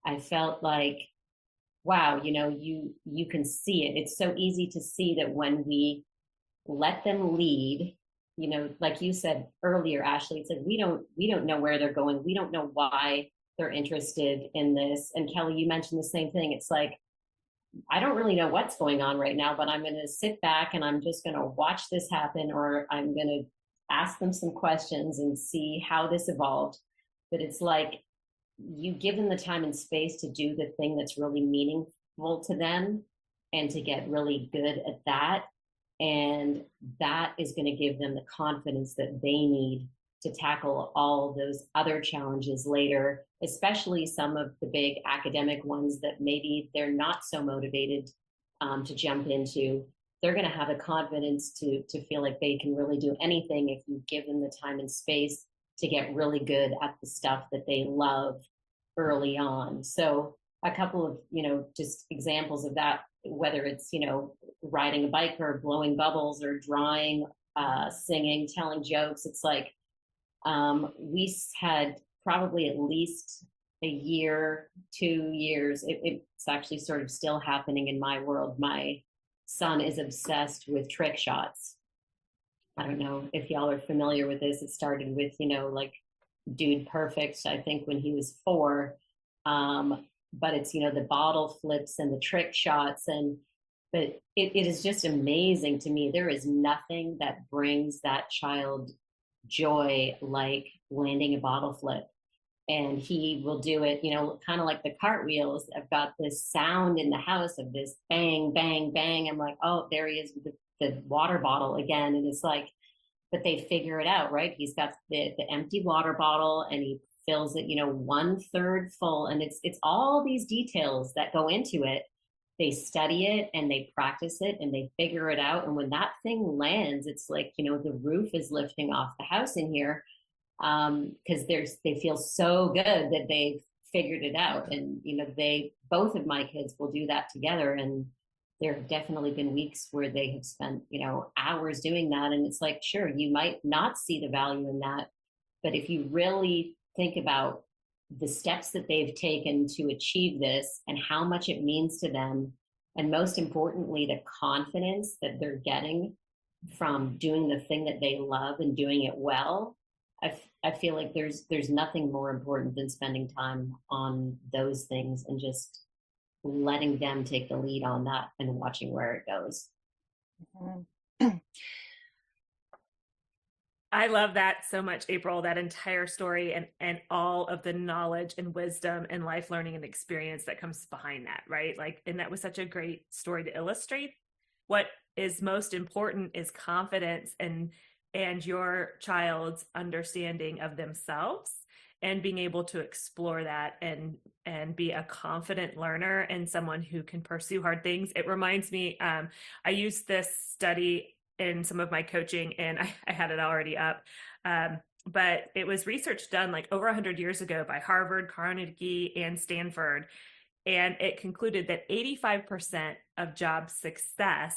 I felt like, wow, you can see it. It's so easy to see that when we let them lead, like you said earlier, Ashley, said, we don't know where they're going. We don't know why they're interested in this. And Kelly, you mentioned the same thing. It's like, I don't really know what's going on right now, but I'm going to sit back and I'm just going to watch this happen, or I'm going to ask them some questions and see how this evolved. But it's like, you give them the time and space to do the thing that's really meaningful to them and to get really good at that. And that is going to give them the confidence that they need to tackle all those other challenges later, especially some of the big academic ones that maybe they're not so motivated to jump into. They're going to have the confidence to feel like they can really do anything if you give them the time and space to get really good at the stuff that they love early on. So a couple of, just examples of that, whether it's, riding a bike or blowing bubbles or drawing, singing, telling jokes. It's like, we had probably at least a year, 2 years. It's actually sort of still happening in my world. My son is obsessed with trick shots. I don't know if y'all are familiar with this. It started with, like Dude Perfect, I think when he was 4. But it's, the bottle flips and the trick shots. And But it is just amazing to me. There is nothing that brings that child joy like landing a bottle flip. And he will do it, you know, kind of like the cartwheels. I've got this sound in the house of this bang, bang, bang. I'm like, oh, there he is with the water bottle again. And it's like, but they figure it out, right? He's got the empty water bottle and he fills it, you know, 1/3 full. And it's all these details that go into it. They study it and they practice it and they figure it out. And when that thing lands, it's like, you know, the roof is lifting off the house in here, because they feel so good that they've figured it out. And you know, both of my kids will do that together, and there have definitely been weeks where they have spent, you know, hours doing that. And it's like, sure, you might not see the value in that, but if you really think about the steps that they've taken to achieve this and how much it means to them, and most importantly, the confidence that they're getting from doing the thing that they love and doing it well, I feel like there's nothing more important than spending time on those things and just letting them take the lead on that and watching where it goes.
Mm-hmm.
I love that so much, April, that entire story and all of the knowledge and wisdom and life learning and experience that comes behind that, right? Like, and that was such a great story to illustrate what is most important is confidence and your child's understanding of themselves and being able to explore that and be a confident learner and someone who can pursue hard things. It reminds me, I used this study in some of my coaching, and I had it already up. But it was research done like over 100 years ago by Harvard, Carnegie, and Stanford. And it concluded that 85% of job success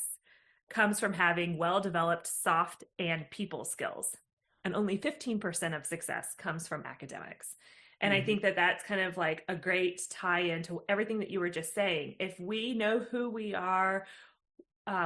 comes from having well-developed soft and people skills. And only 15% of success comes from academics. And I think that that's kind of like a great tie-in to everything that you were just saying. If we know who we are,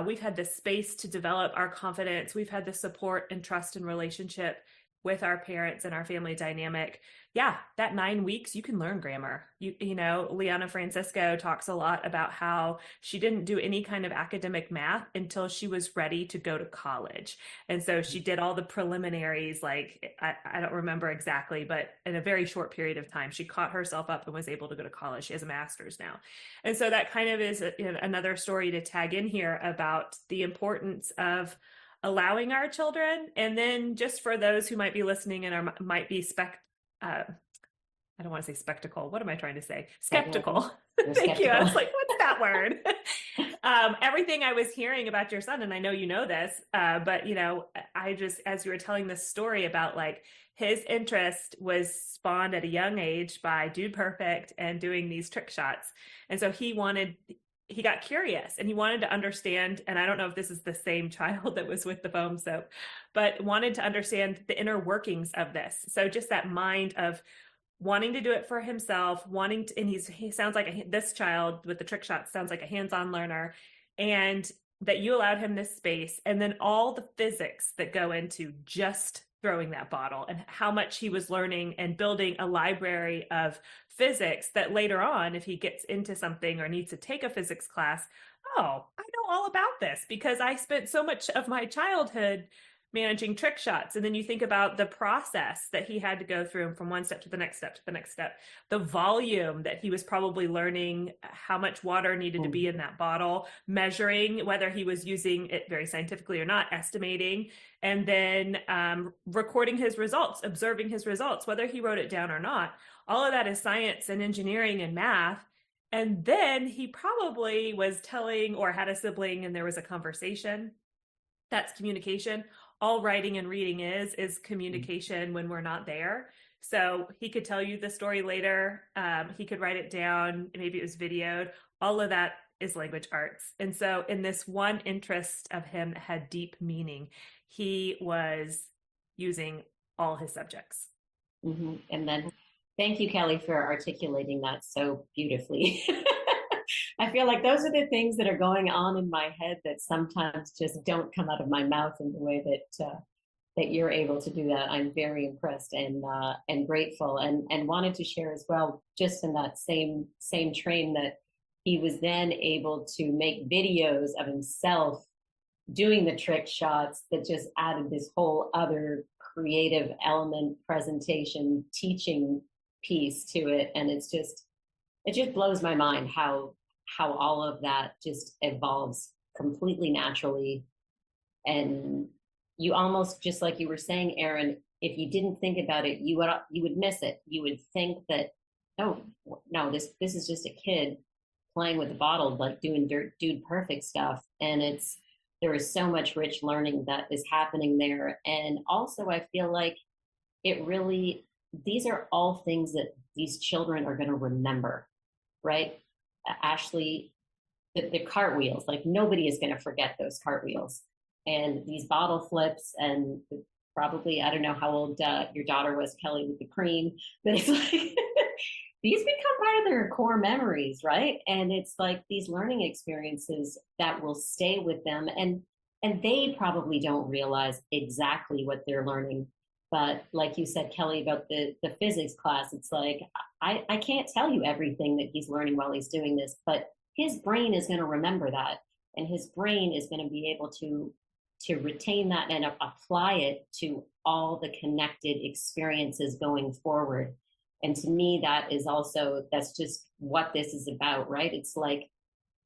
we've had the space to develop our confidence. We've had the support and trust and relationship with our parents and our family dynamic. Yeah, that 9 weeks, you can learn grammar. You know, Liana Francisco talks a lot about how she didn't do any kind of academic math until she was ready to go to college. And so she did all the preliminaries, like, I don't remember exactly, but in a very short period of time, she caught herself up and was able to go to college. She has a master's now. And so that kind of is another story to tag in here about the importance of allowing our children. And then just for those who might be listening and might be I don't want to say spectacle. What am I trying to say? Skeptical. Thank you. I was like, what's that word? Everything I was hearing about your son, and I know you know this, but you know, I just, as you were telling this story about like his interest was spawned at a young age by Dude Perfect and doing these trick shots. And so he got curious and he wanted to understand, and I don't know if this is the same child that was with the foam soap, but wanted to understand the inner workings of this. So just that mind of wanting to do it for himself, and he sounds like this child with the trick shot sounds like a hands-on learner, and that you allowed him this space, and then all the physics that go into just throwing that bottle and how much he was learning and building a library of physics that later on, if he gets into something or needs to take a physics class, oh, I know all about this because I spent so much of my childhood managing trick shots. And then you think about the process that he had to go through from one step to the next step to the next step, the volume that he was probably learning, how much water needed to be in that bottle, measuring whether he was using it very scientifically or not, estimating, and then recording his results, observing his results, whether he wrote it down or not. All of that is science and engineering and math. And then he probably was telling or had a sibling and there was a conversation. That's communication. All writing and reading is communication when we're not there. So he could tell you the story later. He could write it down. Maybe it was videoed. All of that is language arts. And so in this one interest of him that had deep meaning, he was using all his subjects.
Mm-hmm. And then thank you, Kelly, for articulating that so beautifully. I feel like those are the things that are going on in my head that sometimes just don't come out of my mouth in the way that you're able to do that. I'm very impressed and grateful, and wanted to share as well, just in that same train, that he was then able to make videos of himself doing the trick shots that just added this whole other creative element, presentation, teaching piece to it. And it just blows my mind how all of that just evolves completely naturally. And you almost, just like you were saying, Erin, if you didn't think about it, you would miss it. You would think that, oh no, this is just a kid playing with a bottle, like doing dude perfect stuff. And there is so much rich learning that is happening there. And also I feel like these are all things that these children are going to remember, right? Ashley, the cartwheels, like nobody is going to forget those cartwheels. And these bottle flips, and probably, I don't know how old your daughter was, Kelly, with the cream, but it's like, these become part of their core memories, right? And it's like these learning experiences that will stay with them. And they probably don't realize exactly what they're learning. But like you said, Kelly, about the physics class, it's like, I can't tell you everything that he's learning while he's doing this, but his brain is going to remember that. And his brain is going to be able to retain that and apply it to all the connected experiences going forward. And to me, that's just what this is about, right? It's like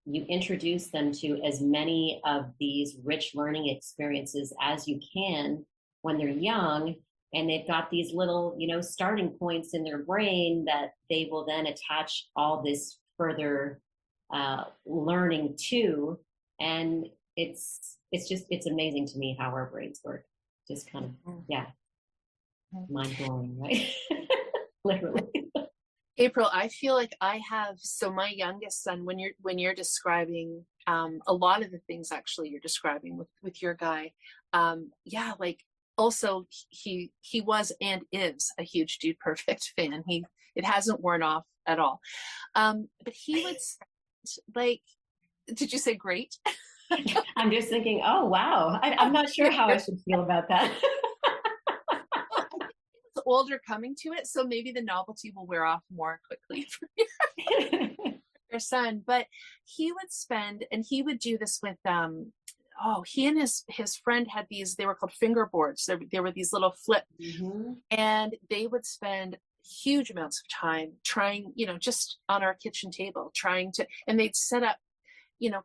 you introduce them to as many of these rich learning experiences as you can when they're young, and they've got these little, starting points in their brain that they will then attach all this further learning to. And it's amazing to me how our brains work. Just kind of, yeah, mind blowing, right? Literally.
April, I feel like so my youngest son, when you're describing a lot of the things actually you're describing with your guy, like also he was and is a huge Dude Perfect fan. It hasn't worn off at all. But he would like, did you say great?
I'm just thinking, oh wow, I'm not sure how I should feel about that.
Older coming to it, so maybe the novelty will wear off more quickly for your son. But he would do this with he and his friend had these, they were called fingerboards. There were these little flip, and they would spend huge amounts of time trying, just on our kitchen table, and they'd set up,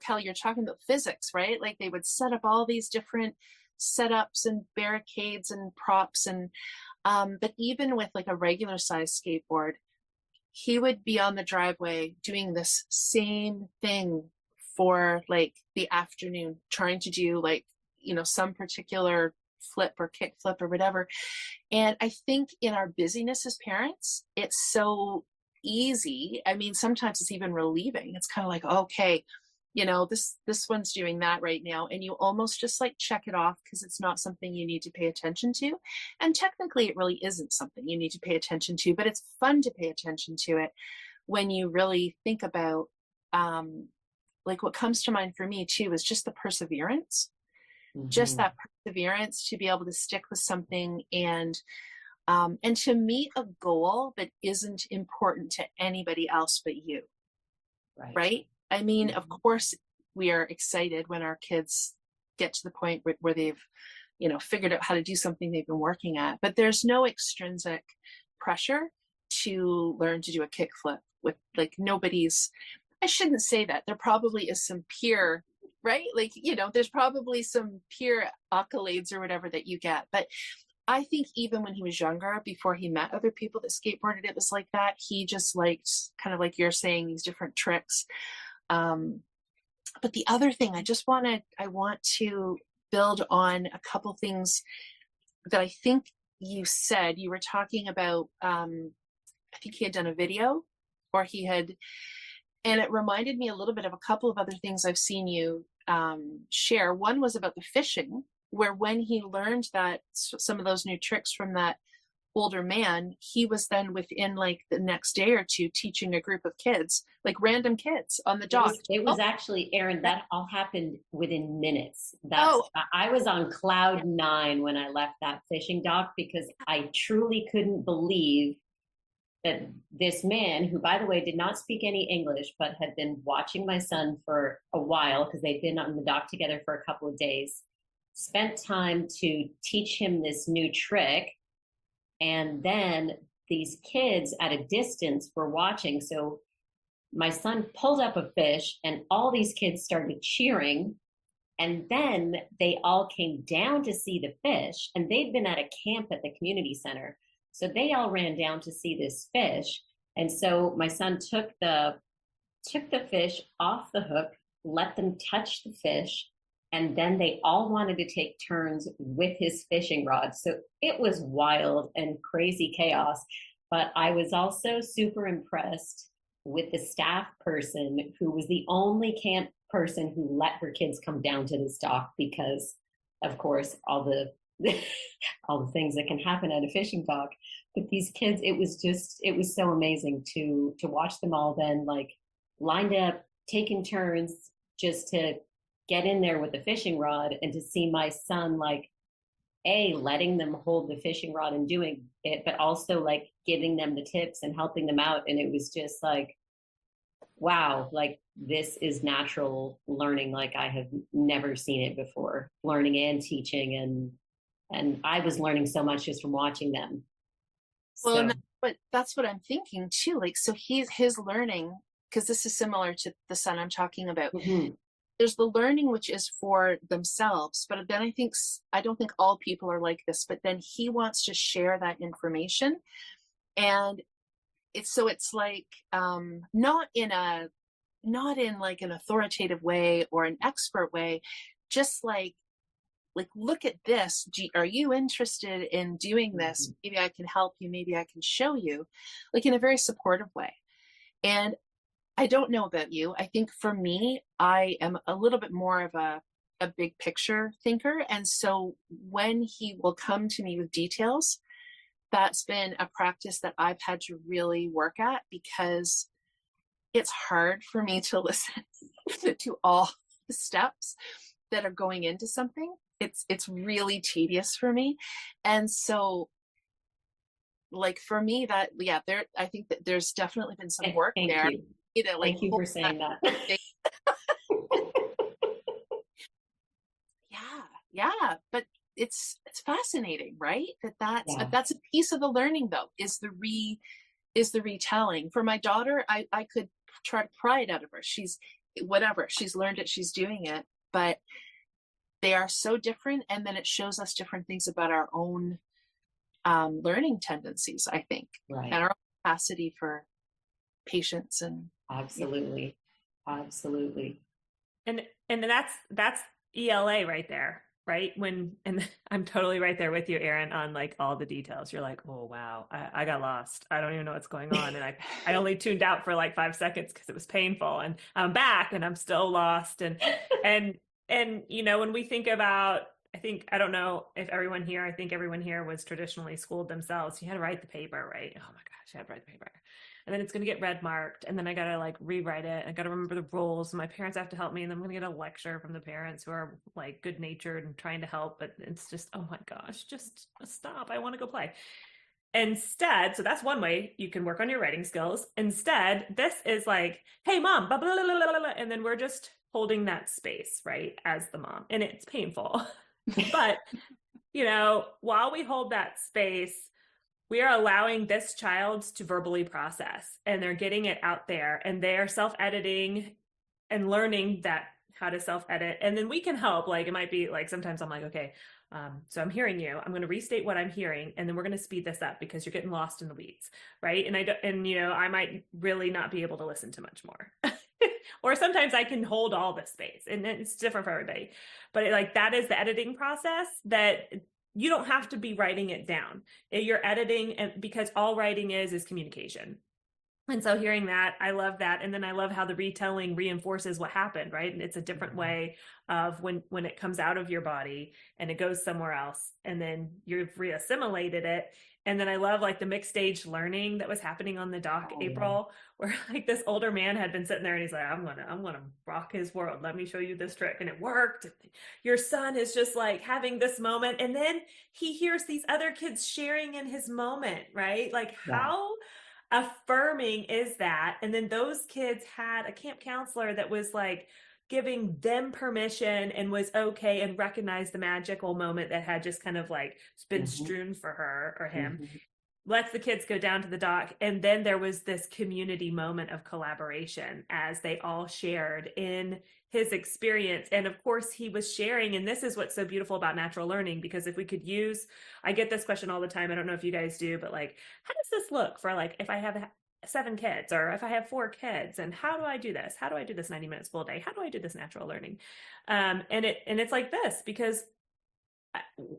Kelly, you're talking about physics, right? Like they would set up all these different setups and barricades and props, and but even with like a regular size skateboard, he would be on the driveway doing this same thing for like the afternoon, trying to do like, some particular flip or kick flip or whatever. And I think in our busyness as parents, it's so easy. I mean, sometimes it's even relieving. It's kind of like, okay, this one's doing that right now. And you almost just like check it off because it's not something you need to pay attention to. And technically it really isn't something you need to pay attention to, but it's fun to pay attention to it when you really think about, like what comes to mind for me too, is just the perseverance, just that perseverance to be able to stick with something and to meet a goal that isn't important to anybody else but you. Right? I mean, of course, we are excited when our kids get to the point where they've, figured out how to do something they've been working at. But there's no extrinsic pressure to learn to do a kickflip with like I shouldn't say that. There probably is some peer, right? Like, there's probably some peer accolades or whatever that you get. But I think even when he was younger, before he met other people that skateboarded, it was like that. He just liked, kind of like you're saying, these different tricks. But the other thing I want to build on a couple things that I think you said. You were talking about, I think he had done a video, or and it reminded me a little bit of a couple of other things I've seen you share. One was about the fishing, where when he learned that some of those new tricks from that older man, he was then within like the next day or two teaching a group of kids, like random kids on the dock.
It was actually, Erin, that all happened within minutes. I was on cloud 9 when I left that fishing dock, because I truly couldn't believe that this man, who, by the way, did not speak any English, but had been watching my son for a while because they'd been on the dock together for a couple of days, spent time to teach him this new trick. And then these kids at a distance were watching. So my son pulled up a fish and all these kids started cheering. And then they all came down to see the fish, and they'd been at a camp at the community center. So they all ran down to see this fish. And so my son took the fish off the hook, let them touch the fish, and then they all wanted to take turns with his fishing rod. So it was wild and crazy chaos. But I was also super impressed with the staff person who was the only camp person who let her kids come down to this dock because, of course, all the all the things that can happen at a fishing dock. But these kids, it was so amazing to watch them all then like lined up, taking turns just to get in there with the fishing rod, and to see my son like letting them hold the fishing rod and doing it, but also like giving them the tips and helping them out. And it was just like, wow, like this is natural learning. Like I have never seen it before, learning and teaching. And I was learning so much just from watching them.
Well, but that's what I'm thinking too. Like, so his learning, because this is similar to the son I'm talking about.
Mm-hmm.
There's the learning which is for themselves, but then I don't think all people are like this, but then he wants to share that information. And it's like, not in like an authoritative way or an expert way, just like, look at this. Are you interested in doing this? Maybe I can help you. Maybe I can show you, like in a very supportive way. And I don't know about you. I think for me, I am a little bit more of a big picture thinker. And so when he will come to me with details, that's been a practice that I've had to really work at, because it's hard for me to listen to all the steps that are going into something. It's really tedious for me. And so like for me I think that there's definitely been some work there.
Thank you for saying that.
Yeah. But it's fascinating, right? That's a piece of the learning though, is the retelling. For my daughter, I could try to pry it out of her. She's learned it, she's doing it, but they are so different. And then it shows us different things about our own learning tendencies, I think,
right,
and our capacity for patience and
absolutely.
And that's ELA right there, right? And I'm totally right there with you, Erin, on like all the details. You're like, oh wow, I got lost. I don't even know what's going on, and I only tuned out for like 5 seconds because it was painful, and I'm back and I'm still lost. And you know, when we think about, I don't know if everyone here, I think everyone here was traditionally schooled themselves. You had to write the paper, right? Oh my gosh, I had to write the paper. And then it's going to get red marked. And then I got to like rewrite it. I got to remember the rules. And my parents have to help me. And then I'm going to get a lecture from the parents who are like good natured and trying to help. But it's just, oh my gosh, just stop. I want to go play. Instead, so that's one way you can work on your writing skills. Instead, this is like, hey mom, blah, blah, blah, blah, blah, blah. And then we're just holding that space, right? As the mom. And it's painful. But, you know, while we hold that space, we are allowing this child to verbally process, and they're getting it out there, and they are self-editing and learning that how to self-edit. And then we can help. Like, it might be like, sometimes I'm like, okay, so I'm hearing you, I'm going to restate what I'm hearing, and then we're going to speed this up because you're getting lost in the weeds. Right. And you know, I might really not be able to listen to much more. Or sometimes I can hold all the space, and it's different for everybody. But that is the editing process, that you don't have to be writing it down. You're editing, and because all writing is communication. And so hearing that, I love that. And then I love how the retelling reinforces what happened, right? And it's a different way of when it comes out of your body and it goes somewhere else, and then you've reassimilated it. And then I love like the mixed stage learning that was happening on the dock, April, where like this older man had been sitting there and he's like, I'm gonna rock his world. Let me show you this trick. And it worked. Your son is just like having this moment. And then he hears these other kids sharing in his moment, right? Like how affirming is that. And then those kids had a camp counselor that was like giving them permission and was okay and recognized the magical moment that had just kind of like been strewn for her or him. Lets the kids go down to the dock. And then there was this community moment of collaboration as they all shared in his experience. And of course he was sharing, and this is what's so beautiful about natural learning, because if we could use, I get this question all the time. I don't know if you guys do, but like, how does this look for like, if I have 7 kids or if I have 4 kids, and how do I do this? How do I do this 90 minutes full day? How do I do this natural learning? And it's like this, because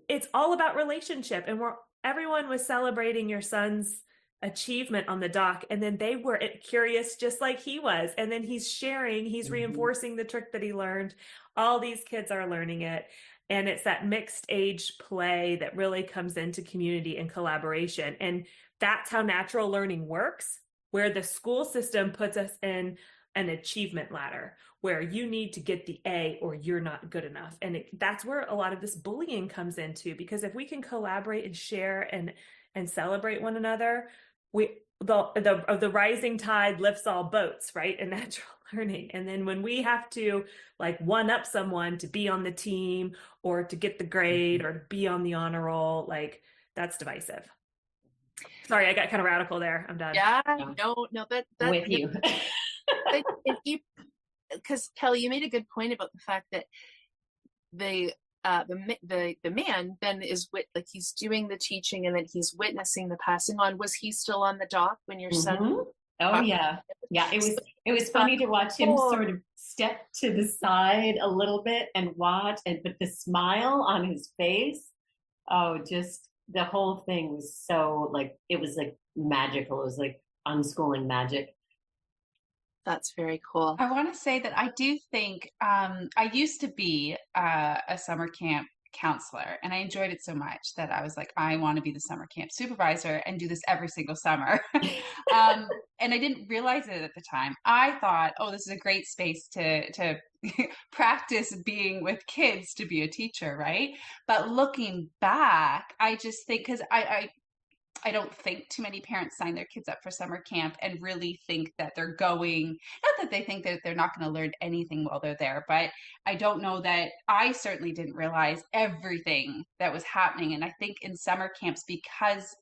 it's all about relationship, and everyone was celebrating your son's achievement on the dock, and then they were curious just like he was, and then he's sharing, he's reinforcing the trick that he learned. All these kids are learning it, and it's that mixed age play that really comes into community and collaboration. And that's how natural learning works, where the school system puts us in an achievement ladder where you need to get the A or you're not good enough. And that's where a lot of this bullying comes into, because if we can collaborate and share and celebrate one another, the rising tide lifts all boats, right? In natural learning. And then when we have to like one up someone to be on the team or to get the grade or to be on the honor roll, like that's divisive. Sorry, I got kind of radical there. I'm done.
Yeah, no, that
with you.
Because Kelly, you made a good point about the fact that the man then is like he's doing the teaching and then he's witnessing the passing on. Was he still on the dock when your son?
Oh yeah. It was funny to watch him sort of step to the side a little bit and watch, but the smile on his face, just the whole thing was so like, it was like magical. It was like unschooling magic.
That's very cool.
I want to say that I do think I used to be a summer camp counselor, and I enjoyed it so much that I was like, I want to be the summer camp supervisor and do this every single summer. And I didn't realize it at the time. I thought, oh, this is a great space to practice being with kids to be a teacher, right? But looking back, I just think, because I don't think too many parents sign their kids up for summer camp and really think that they're going, not that they think that they're not going to learn anything while they're there, but I don't know that I certainly didn't realize everything that was happening. And I think in summer camps, because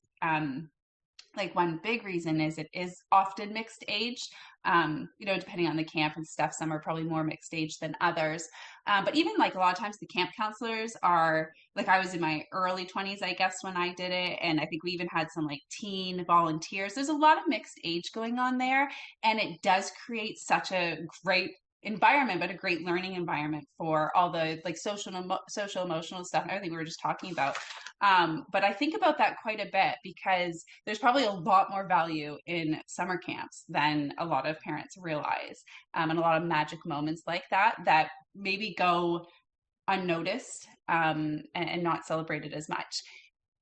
like one big reason is it is often mixed age, depending on the camp and stuff. Some are probably more mixed age than others. But even like a lot of times the camp counselors are like, I was in my early 20s, I guess, when I did it. And I think we even had some like teen volunteers. There's a lot of mixed age going on there. And it does create such a great environment, but a great learning environment for all the like social emotional stuff and everything we were just talking about. But I think about that quite a bit, because there's probably a lot more value in summer camps than a lot of parents realize, and a lot of magic moments like that maybe go unnoticed, and not celebrated as much.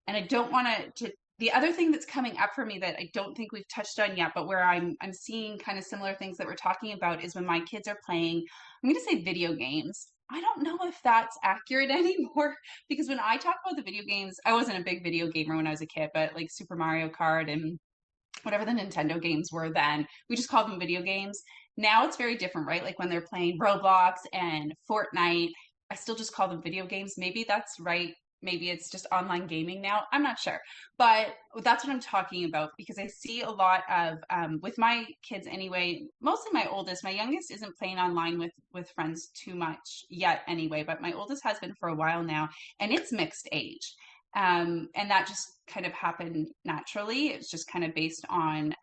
And I don't want to. The other thing that's coming up for me that I don't think we've touched on yet, but where I'm seeing kind of similar things that we're talking about, is when my kids are playing, I'm going to say video games. I don't know if that's accurate anymore, because when I talk about the video games, I wasn't a big video gamer when I was a kid, but like Super Mario Kart and whatever the Nintendo games were then, we just called them video games. Now it's very different, right? Like when they're playing Roblox and Fortnite, I still just call them video games. Maybe that's right. Maybe it's just online gaming now. I'm not sure. But that's what I'm talking about, because I see a lot of, with my kids anyway, mostly my oldest. My youngest isn't playing online with friends too much yet anyway, but my oldest has been for a while now, and it's mixed age. And that just kind of happened naturally. It's just kind of based on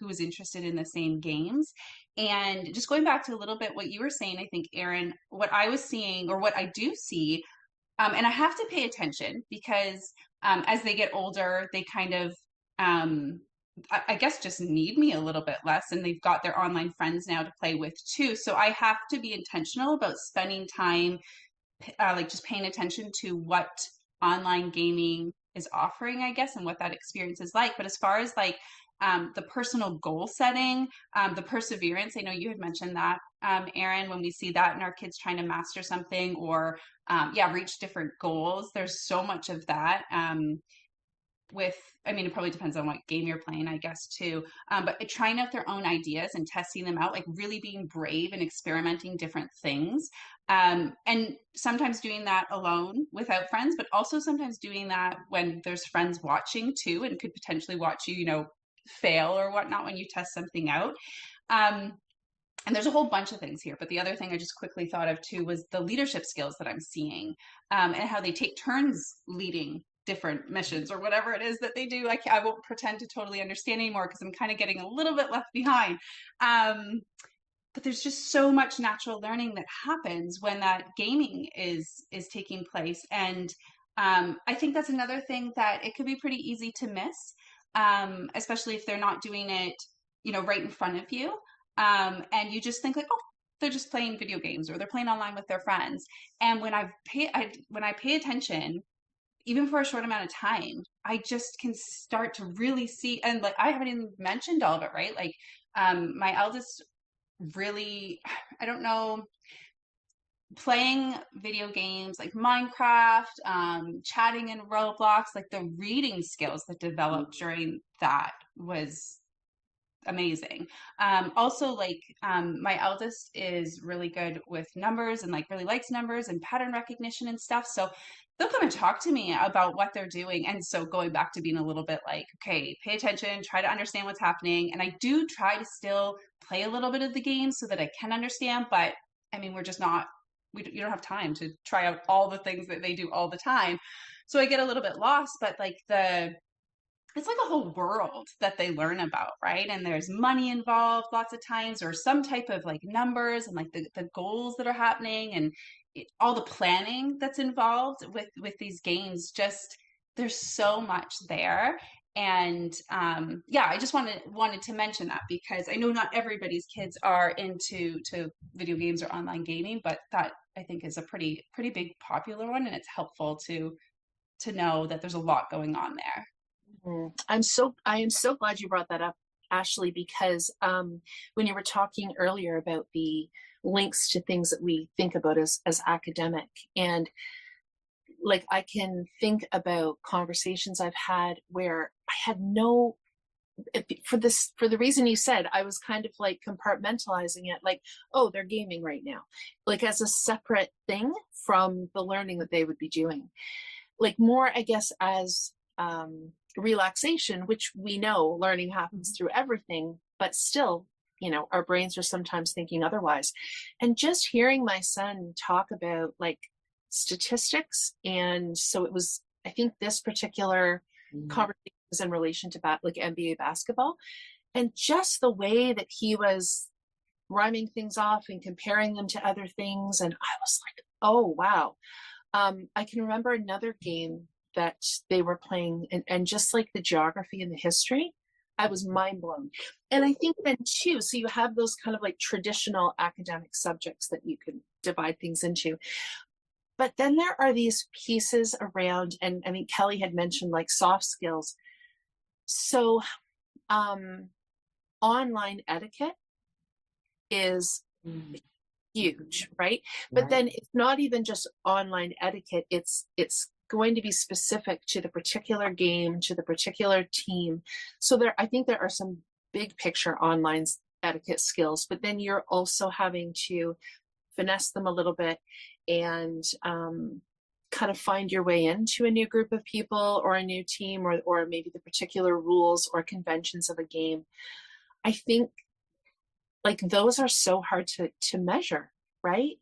who was interested in the same games. And just going back to a little bit what you were saying, I think, Erin, what I was seeing, or what I do see, and I have to pay attention, because as they get older, they kind of, I guess, just need me a little bit less, and they've got their online friends now to play with too. So I have to be intentional about spending time, like just paying attention to what online gaming is offering, I guess, and what that experience is like. But as far as like the personal goal setting, the perseverance, I know you had mentioned that, Erin, when we see that in our kids trying to master something or reach different goals, there's so much of that. I mean, it probably depends on what game you're playing, I guess, too. But trying out their own ideas and testing them out, like really being brave and experimenting different things. And sometimes doing that alone without friends, but also sometimes doing that when there's friends watching too, and could potentially watch you, fail or whatnot when you test something out. And there's a whole bunch of things here, but the other thing I just quickly thought of too was the leadership skills that I'm seeing, and how they take turns leading different missions or whatever it is that they do. I won't pretend to totally understand anymore because I'm kind of getting a little bit left behind. But there's just so much natural learning that happens when that gaming is taking place. And I think that's another thing that it could be pretty easy to miss, especially if they're not doing it, right in front of you. And you just think like, oh, they're just playing video games or they're playing online with their friends. And when I pay attention, even for a short amount of time, I just can start to really see, and like I haven't even mentioned all of it, right? Like my eldest really, I don't know, playing video games like Minecraft, chatting in Roblox, like the reading skills that developed during that was amazing. Also, like my eldest is really good with numbers and like really likes numbers and pattern recognition and stuff. So they'll come and talk to me about what they're doing. And so going back to being a little bit like, okay, pay attention, try to understand what's happening. And I do try to still play a little bit of the game so that I can understand. But I mean, we're just not, you don't have time to try out all the things that they do all the time. So I get a little bit lost, but like it's like a whole world that they learn about, right? And there's money involved lots of times, or some type of like numbers and like the goals that are happening, and all the planning that's involved with these games. Just there's so much there. And yeah, I just wanted to mention that because I know not everybody's kids are into video games or online gaming, but that I think is a pretty big popular one, and it's helpful to know that there's a lot going on there.
I am so glad you brought that up, Ashley, because when you were talking earlier about the links to things that we think about as academic, and like I can think about conversations I've had where I had no, for the reason you said, I was kind of like compartmentalizing it, like, oh, they're gaming right now, like as a separate thing from the learning that they would be doing, like more, I guess, as relaxation, which we know learning happens through everything, but still, our brains are sometimes thinking otherwise. And just hearing my son talk about like statistics, and so it was, I think this particular conversation was in relation to like NBA basketball, and just the way that he was rhyming things off and comparing them to other things, and I was like, oh wow. I can remember another game that they were playing, and just like the geography and the history, I was mind blown. And I think then too, so you have those kind of like traditional academic subjects that you can divide things into, but then there are these pieces around, and I mean, Kelly had mentioned like soft skills. So online etiquette is huge, right? But then it's not even just online etiquette, it's going to be specific to the particular game, to the particular team. So I think there are some big picture online etiquette skills, but then you're also having to finesse them a little bit and kind of find your way into a new group of people or a new team, or maybe the particular rules or conventions of a game. I think like those are so hard to measure, right?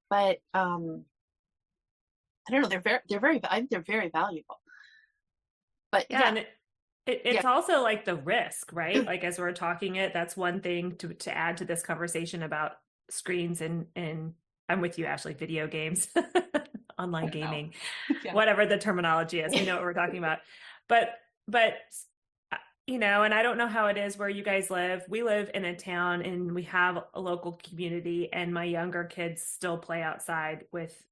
But I don't know. I think they're very valuable. But
yeah, and it's also like the risk, right? Like as we're talking that's one thing to add to this conversation about screens and I'm with you, Ashley, video games, online gaming, whatever the terminology is, we know what we're talking about. But and I don't know how it is where you guys live. We live in a town and we have a local community, and my younger kids still play outside with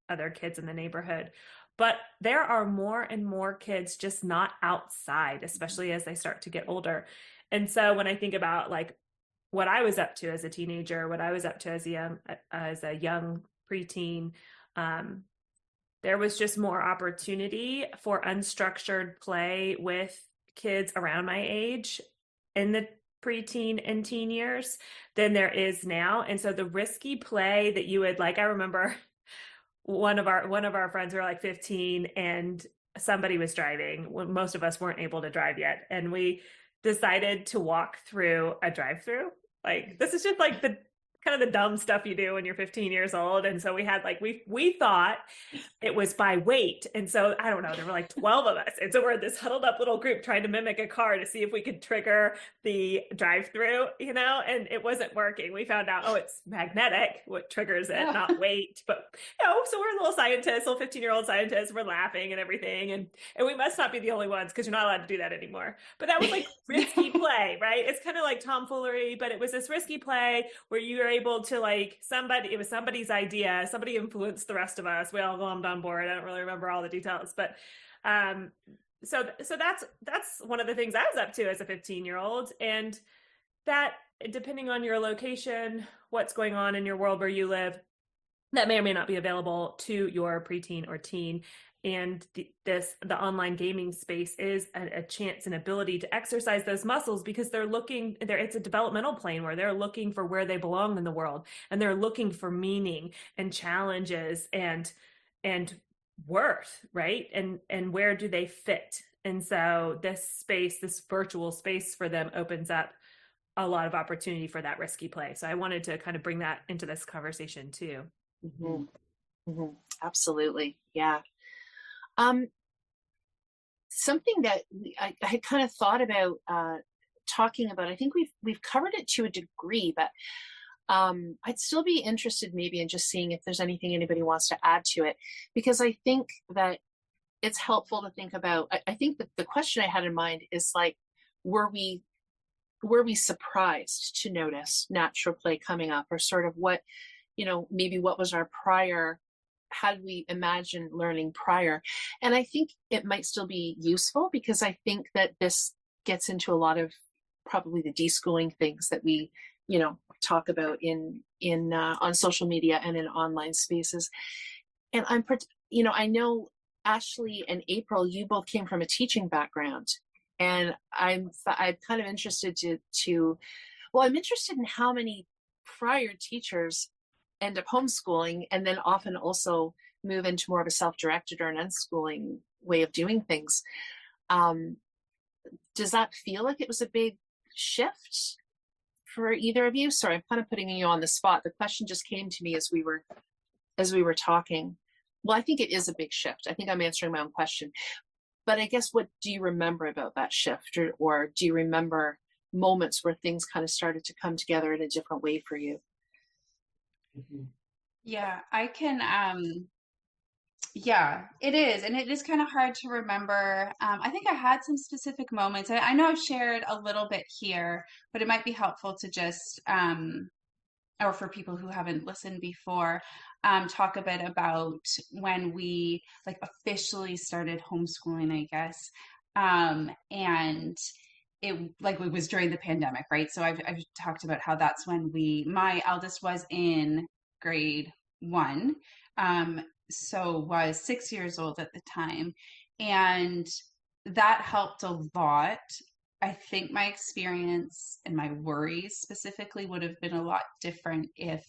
other kids in the neighborhood, but there are more and more kids just not outside, especially as they start to get older. And so when I think about like what I was up to as a teenager, what I was up to as a young preteen, there was just more opportunity for unstructured play with kids around my age in the preteen and teen years than there is now. And so the risky play that you would like, I remember one of our friends, we were like 15, and somebody was driving when most of us weren't able to drive yet. And we decided to walk through a drive-through. Like, this is just like the kind of the dumb stuff you do when you're 15 years old. And so we had like, we thought it was by weight. And so I don't know, there were like 12 of us. And so we're in this huddled up little group trying to mimic a car to see if we could trigger the drive-through, you know, and it wasn't working. We found out, oh, it's magnetic, what triggers it, not weight. But, you know, so we're little scientists, little 15-year-old scientists, we're laughing and everything. And we must not be the only ones because you're not allowed to do that anymore. But that was like risky play, right? It's kind of like tomfoolery, but it was this risky play where you were able to like it was somebody's idea, somebody influenced the rest of us, we all glommed on board. I don't really remember all the details, but so that's one of the things I was up to as a 15-year-old. And that, depending on your location, what's going on in your world where you live, that may or may not be available to your preteen or teen. And the online gaming space is a chance and ability to exercise those muscles, because it's a developmental plane where they're looking for where they belong in the world, and they're looking for meaning and challenges and worth, right? And where do they fit? And so this virtual space for them opens up a lot of opportunity for that risky play. So I wanted to kind of bring that into this conversation too.
Mm-hmm. Mm-hmm. Absolutely. Yeah. Something that I had kind of thought about talking about, I think we've covered it to a degree, but I'd still be interested maybe in just seeing if there's anything anybody wants to add to it, because I think that it's helpful to think about. I think that the question I had in mind is like, were we surprised to notice natural play coming up, or sort of what, you know, maybe what was our prior, how did we imagine learning prior? And I think it might still be useful, because I think that this gets into a lot of probably the deschooling things that we, you know, talk about in on social media and in online spaces. And I know Ashley and April, you both came from a teaching background, and I'm kind of interested I'm interested in how many prior teachers end up homeschooling and then often also move into more of a self-directed or an unschooling way of doing things. Does that feel like it was a big shift for either of you? Sorry, I'm kind of putting you on the spot. The question just came to me as we were talking. Well, I think it is a big shift. I think I'm answering my own question. But I guess, what do you remember about that shift? Or do you remember moments where things kind of started to come together in a different way for you?
Mm-hmm.
Yeah, I can, yeah, it is. And it is kind of hard to remember. I think I had some specific moments. I know I've shared a little bit here, but it might be helpful to just, or for people who haven't listened before, talk a bit about when we like officially started homeschooling, I guess. And it was during the pandemic, right? So I've talked about how that's when my eldest was in grade 1, so was 6 years old at the time, and that helped a lot. I think my experience and my worries specifically would have been a lot different if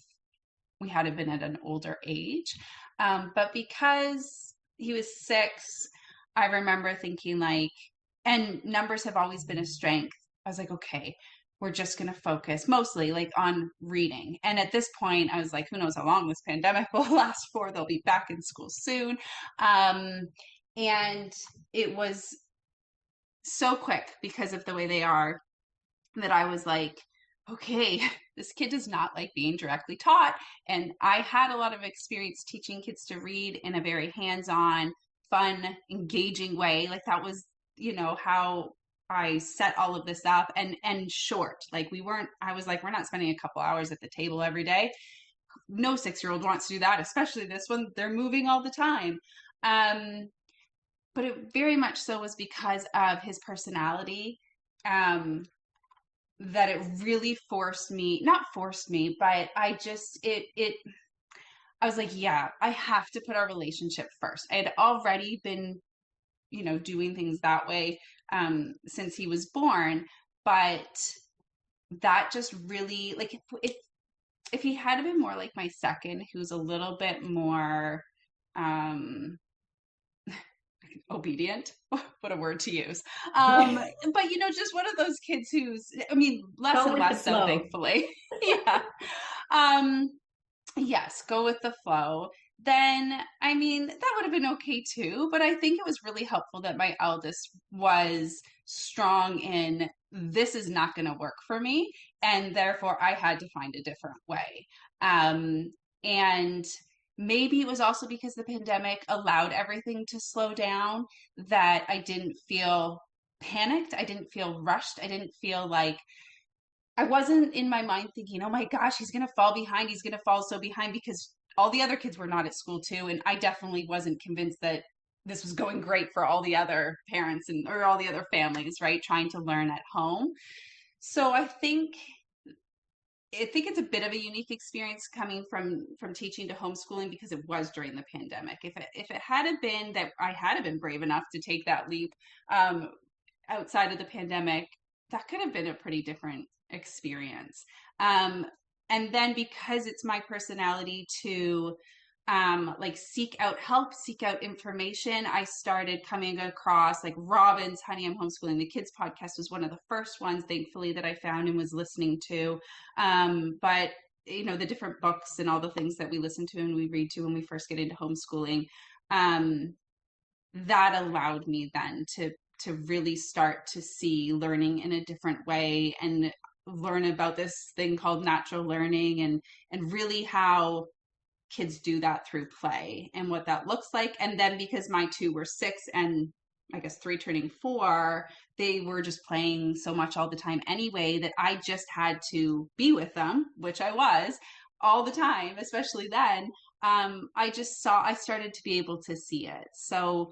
we had been at an older age, but because he was 6, I remember thinking like, and numbers have always been a strength. I was like, okay, we're just going to focus mostly like on reading. And at this point, I was like, who knows how long this pandemic will last for? They'll be back in school soon. And it was so quick because of the way they are that I was like, okay, this kid does not like being directly taught. And I had a lot of experience teaching kids to read in a very hands-on, fun, engaging way. Like that was, you know, how I set all of this up, and short. Like I was like, we're not spending a couple hours at the table every day. No 6-year-old wants to do that, especially this one. They're moving all the time. But it very much so was because of his personality, that it really not forced me, but I just, I was like, yeah, I have to put our relationship first. I had already been, doing things that way since he was born, but that just really, like, if he had been more like my second, who's a little bit more obedient, what a word to use, but just one of those kids who's, I mean, less
Go
and
with the
less so,
flow.
thankfully. Yeah. Yes, go with the flow. Then, I mean, that would have been okay too, but I think it was really helpful that my eldest was strong in, this is not going to work for me, and therefore I had to find a different way. And maybe it was also because the pandemic allowed everything to slow down, that I didn't feel panicked. I didn't feel rushed. I didn't feel like, I wasn't in my mind thinking, oh my gosh, he's going to fall behind. He's going to fall so behind, because all the other kids were not at school too. And I definitely wasn't convinced that this was going great for all the other parents or all the other families, right? Trying to learn at home. So I think it's a bit of a unique experience coming from teaching to homeschooling, because it was during the pandemic. If it had been that I had been brave enough to take that leap outside of the pandemic, that could have been a pretty different experience. And then, because it's my personality to like seek out help, seek out information, I started coming across like Robin's Honey, I'm Homeschooling the Kids podcast was one of the first ones, thankfully, that I found and was listening to. But the different books and all the things that we listen to and we read to when we first get into homeschooling, that allowed me then to really start to see learning in a different way, and learn about this thing called natural learning, and really how kids do that through play and what that looks like. And then, because my two were 6 and I guess 3 turning 4, they were just playing so much all the time anyway, that I just had to be with them, which I was all the time, especially then. I started to be able to see it. So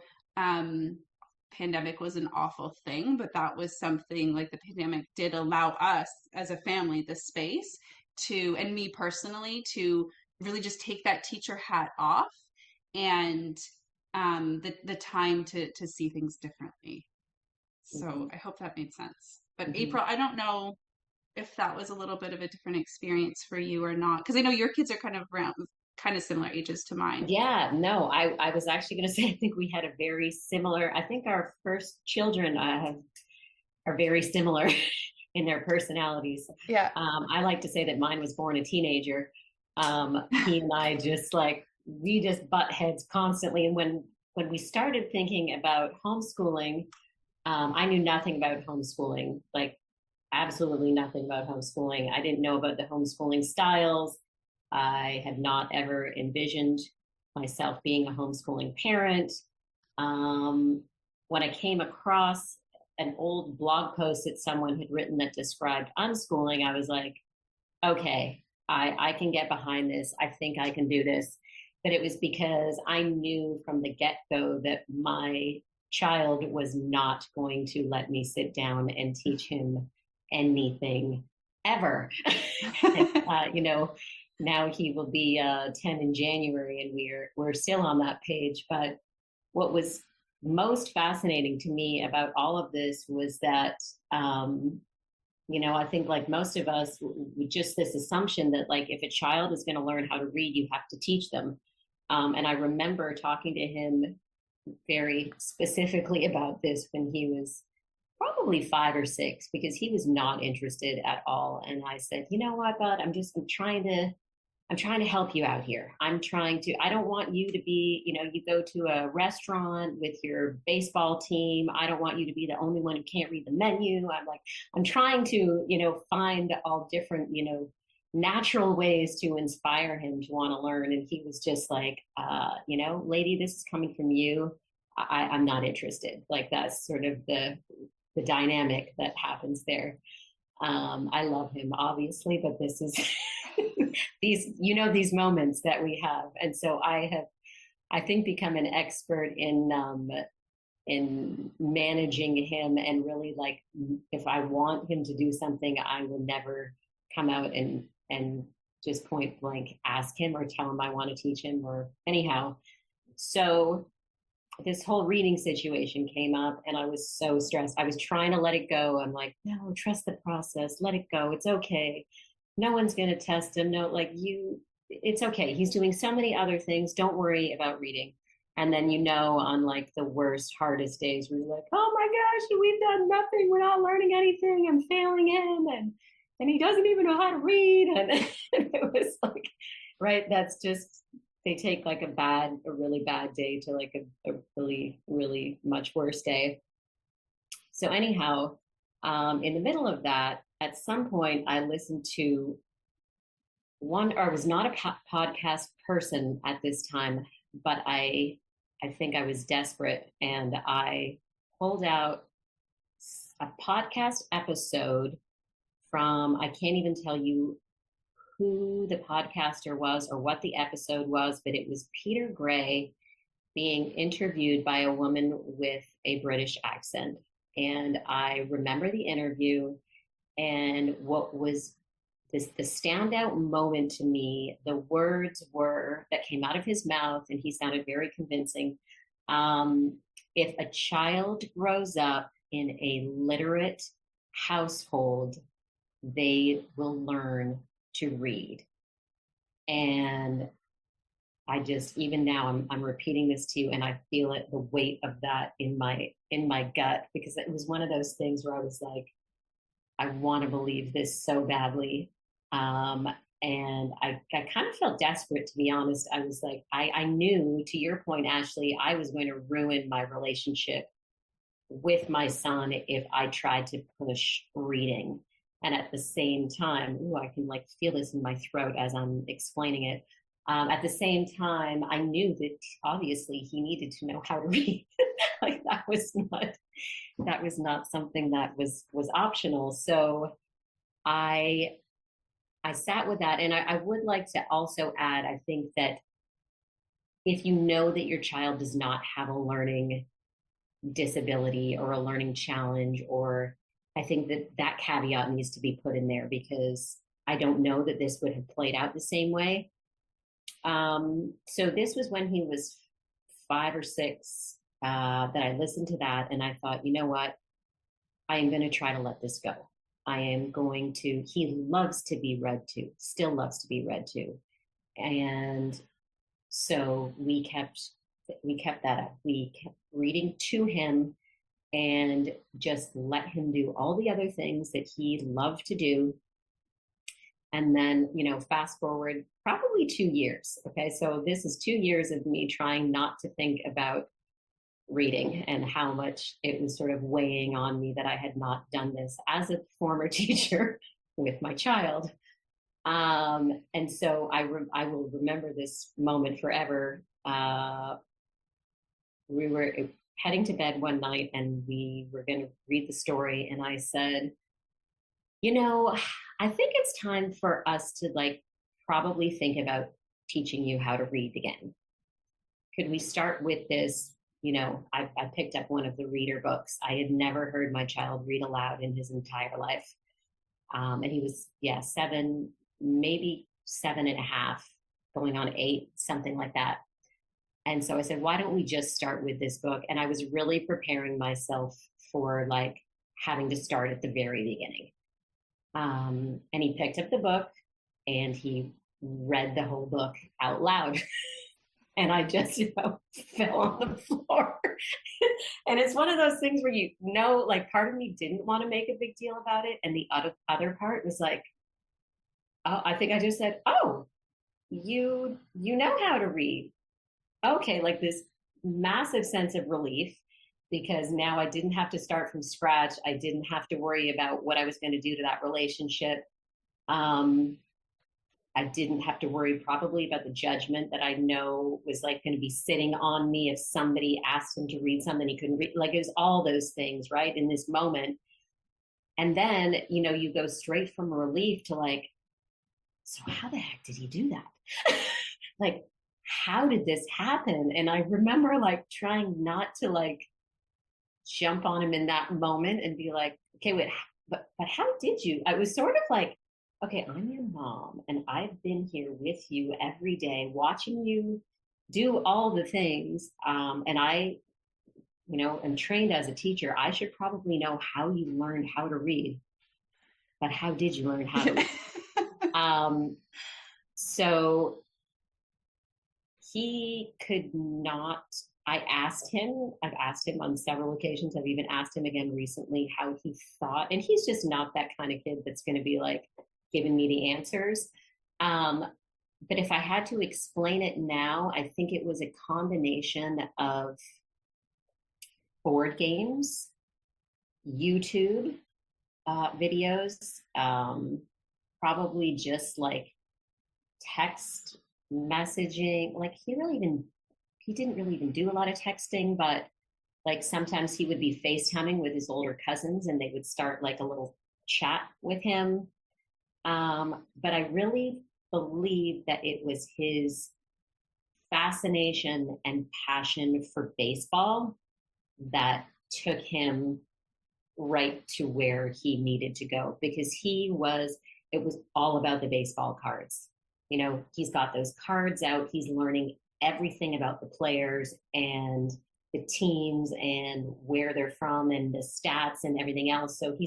pandemic was an awful thing, but that was something, like, the pandemic did allow us as a family the space to, and me personally, to really just take that teacher hat off, and the time to see things differently. So I hope that made sense. But April, I don't know if that was a little bit of a different experience for you or not, because I know your kids are kind of similar ages to mine.
Yeah, no, I was actually going to say, I think we had a very similar, I think our first children are very similar in their personalities.
Yeah.
I like to say that mine was born a teenager. He and I we just butt heads constantly. And when we started thinking about homeschooling, I knew nothing about homeschooling, like absolutely nothing about homeschooling. I didn't know about the homeschooling styles. I had not ever envisioned myself being a homeschooling parent. When I came across an old blog post that someone had written that described unschooling, I was like, okay, I can get behind this. I think I can do this. But it was because I knew from the get-go that my child was not going to let me sit down and teach him anything ever. Now he will be 10 in January, and we're still on that page. But what was most fascinating to me about all of this was that, I think, like most of us, just this assumption that, like, if a child is going to learn how to read, you have to teach them. And I remember talking to him very specifically about this when he was probably 5 or 6, because he was not interested at all. And I said, you know what, bud, I'm trying to help you out here. I don't want you to be, you go to a restaurant with your baseball team. I don't want you to be the only one who can't read the menu. I'm trying to, find all different, natural ways to inspire him to want to learn. And he was just like, lady, this is coming from you. I'm not interested. Like, that's sort of the dynamic that happens there. I love him, obviously, but this is these moments that we have. And so I think, become an expert in managing him, and really, like, if I want him to do something, I will never come out and just point blank ask him or tell him I want to teach him, or anyhow. So this whole reading situation came up and I was so stressed. I was trying to let it go. I'm like, no, trust the process, let it go. It's okay. No one's going to test him. No, like it's okay. He's doing so many other things. Don't worry about reading. And then, on like the worst, hardest days, we're like, oh my gosh, we've done nothing. We're not learning anything. I'm failing him. And he doesn't even know how to read. And it was like, right. That's just, they take like a really bad day to like a really, really much worse day. So anyhow, in the middle of that, at some point I listened to I was not a podcast person at this time, but I think I was desperate, and I pulled out a podcast episode from, I can't even tell you who the podcaster was or what the episode was, but it was Peter Gray being interviewed by a woman with a British accent. And I remember the interview, and what was the standout moment to me, the words were that came out of his mouth, and he sounded very convincing. If a child grows up in a literate household, they will learn to read. And I just, even now, I'm repeating this to you, and I feel it, the weight of that in my gut, because it was one of those things where I was like, I want to believe this so badly. And I kind of felt desperate, to be honest. I was like, I knew, to your point, Ashley, I was going to ruin my relationship with my son if I tried to push reading. And at the same time, I can like feel this in my throat as I'm explaining it. At the same time, I knew that obviously he needed to know how to read. Like that was not something that was optional. So I sat with that. And I would like to also add, I think that if you know that your child does not have a learning disability or a learning challenge, or I think that caveat needs to be put in there, because I don't know that this would have played out the same way. So this was when he was 5 or 6, that I listened to that, and I thought, you know what? I am going to try to let this go. He loves to be read to, still loves to be read to. And so we kept that up. We kept reading to him and just let him do all the other things that he loved to do. And then, fast forward probably 2 years. Okay. So this is 2 years of me trying not to think about reading and how much it was sort of weighing on me that I had not done this as a former teacher with my child. And so I will remember this moment forever. We were heading to bed one night and we were going to read the story. And I said, I think it's time for us to probably think about teaching you how to read again. Could we start with this? I picked up one of the reader books. I had never heard my child read aloud in his entire life. And he was, 7, maybe 7.5, going on 8, something like that. And so I said, why don't we just start with this book? And I was really preparing myself for having to start at the very beginning. And he picked up the book and he read the whole book out loud. And I just, fell on the floor. And it's one of those things where, part of me didn't want to make a big deal about it. And the other part was like, oh, I think I just said, oh, you know how to read. Okay, this massive sense of relief, because now I didn't have to start from scratch. I didn't have to worry about what I was going to do to that relationship. I didn't have to worry probably about the judgment that I know was going to be sitting on me if somebody asked him to read something he couldn't read. It was all those things, right, in this moment. And then, you go straight from relief to so how the heck did he do that? How did this happen? And I remember trying not to jump on him in that moment and be like, okay, wait, but how did you? I was sort of okay, I'm your mom and I've been here with you every day, watching you do all the things. And I, am trained as a teacher. I should probably know how you learned how to read, but how did you learn how to read? So he could not, I've asked him on several occasions. I've even asked him again recently how he thought, and he's just not that kind of kid that's going to be like giving me the answers. But if I had to explain it now, I think it was a combination of board games, YouTube videos, probably just like text messaging. Like he didn't really even do a lot of texting, but like sometimes he would be FaceTiming with his older cousins and they would start like a little chat with him. But I really believe that it was his fascination and passion for baseball that took him right to where he needed to go, because it was all about the baseball cards. He's got those cards out. He's learning everything about the players and the teams and where they're from and the stats and everything else. So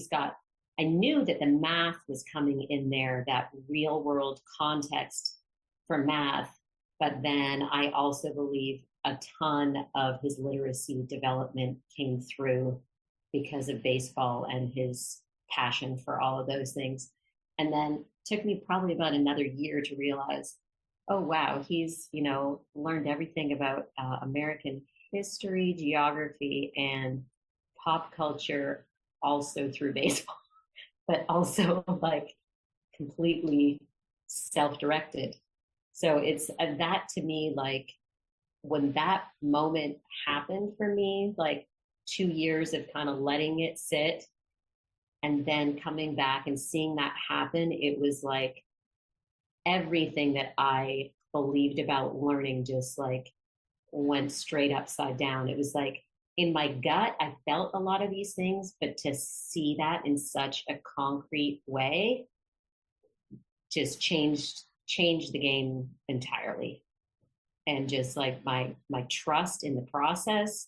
I knew that the math was coming in there, that real world context for math. But then I also believe a ton of his literacy development came through because of baseball and his passion for all of those things. And then it took me probably about another year to realize, oh, wow, he's, learned everything about American history, geography, and pop culture also through baseball, but also like completely self-directed. So it's that to me, like when that moment happened for me, like 2 years of kind of letting it sit and then coming back and seeing that happen, it was like everything that I believed about learning just like went straight upside down. It was like in my gut, I felt a lot of these things, but to see that in such a concrete way just changed the game entirely. And just like my trust in the process,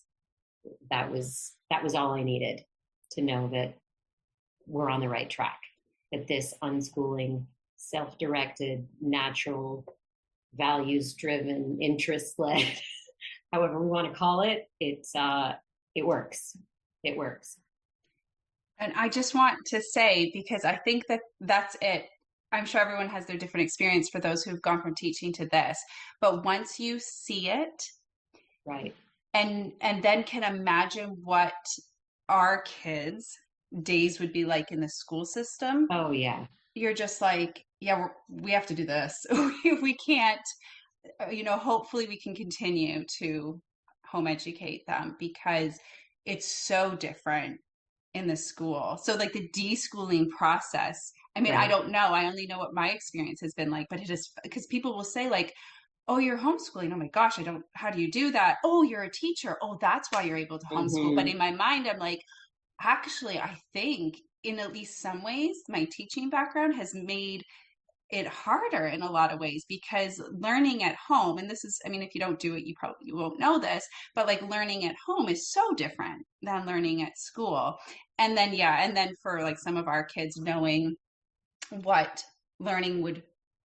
that was all I needed to know that we're on the right track, that this unschooling, self-directed, natural, values-driven, interest-led, however we want to call it, it works. It works.
And I just want to say, because I think that's it. I'm sure everyone has their different experience for those who've gone from teaching to this, but once you see it,
right,
and then can imagine what our kids' days would be like in the school system.
Oh yeah.
You're just like, yeah, we have to do this. We can't, hopefully we can continue to home educate them, because it's so different in the school. So like the deschooling process, I mean,
right.
I don't know. I only know what my experience has been like, but it is, because people will say like, oh, you're homeschooling. Oh my gosh, how do you do that? Oh, you're a teacher. Oh, that's why you're able to homeschool.
Mm-hmm.
But in my mind, I'm like, actually, I think in at least some ways, my teaching background has made it harder in a lot of ways, because learning at home, and this is, I mean, if you don't do it, you won't know this, but like learning at home is so different than learning at school. And then for like some of our kids, knowing what learning would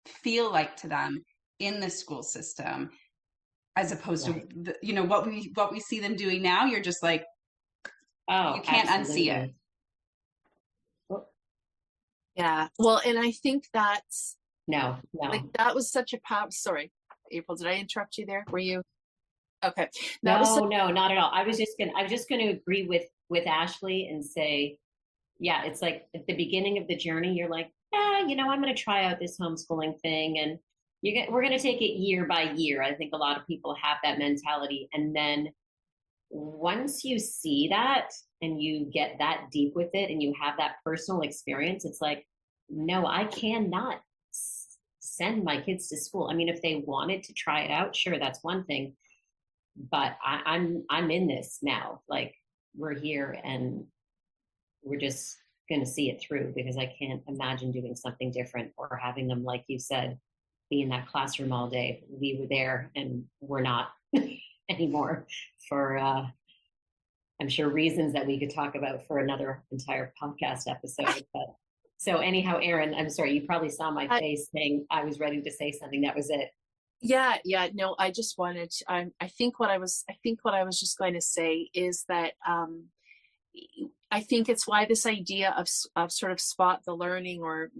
feel like to them in the school system, as opposed
right.
to what we see them doing now, you're just like,
oh,
you can't
absolutely.
unsee it.
Yeah. Well, and I think that's
no.
Like that was such a sorry, April, did I interrupt you there? Were you okay?
No, not at all. I was just gonna agree with Ashley and say, yeah, it's like at the beginning of the journey, you're like, I'm gonna try out this homeschooling thing, and we're gonna take it year by year. I think a lot of people have that mentality, and then once you see that and you get that deep with it and you have that personal experience, it's like, no, I cannot send my kids to school. I mean, if they wanted to try it out, sure, that's one thing, but I'm in this now. Like we're here and we're just going to see it through, because I can't imagine doing something different or having them, like you said, be in that classroom all day. We were there and we're not anymore for, I'm sure, reasons that we could talk about for another entire podcast episode. But so anyhow, Erin, I'm sorry, you probably saw my face saying I was ready to say something. That was it.
Yeah. No, I just wanted to, I think what I was just going to say is that, I think it's why this idea of sort of spot the learning, or,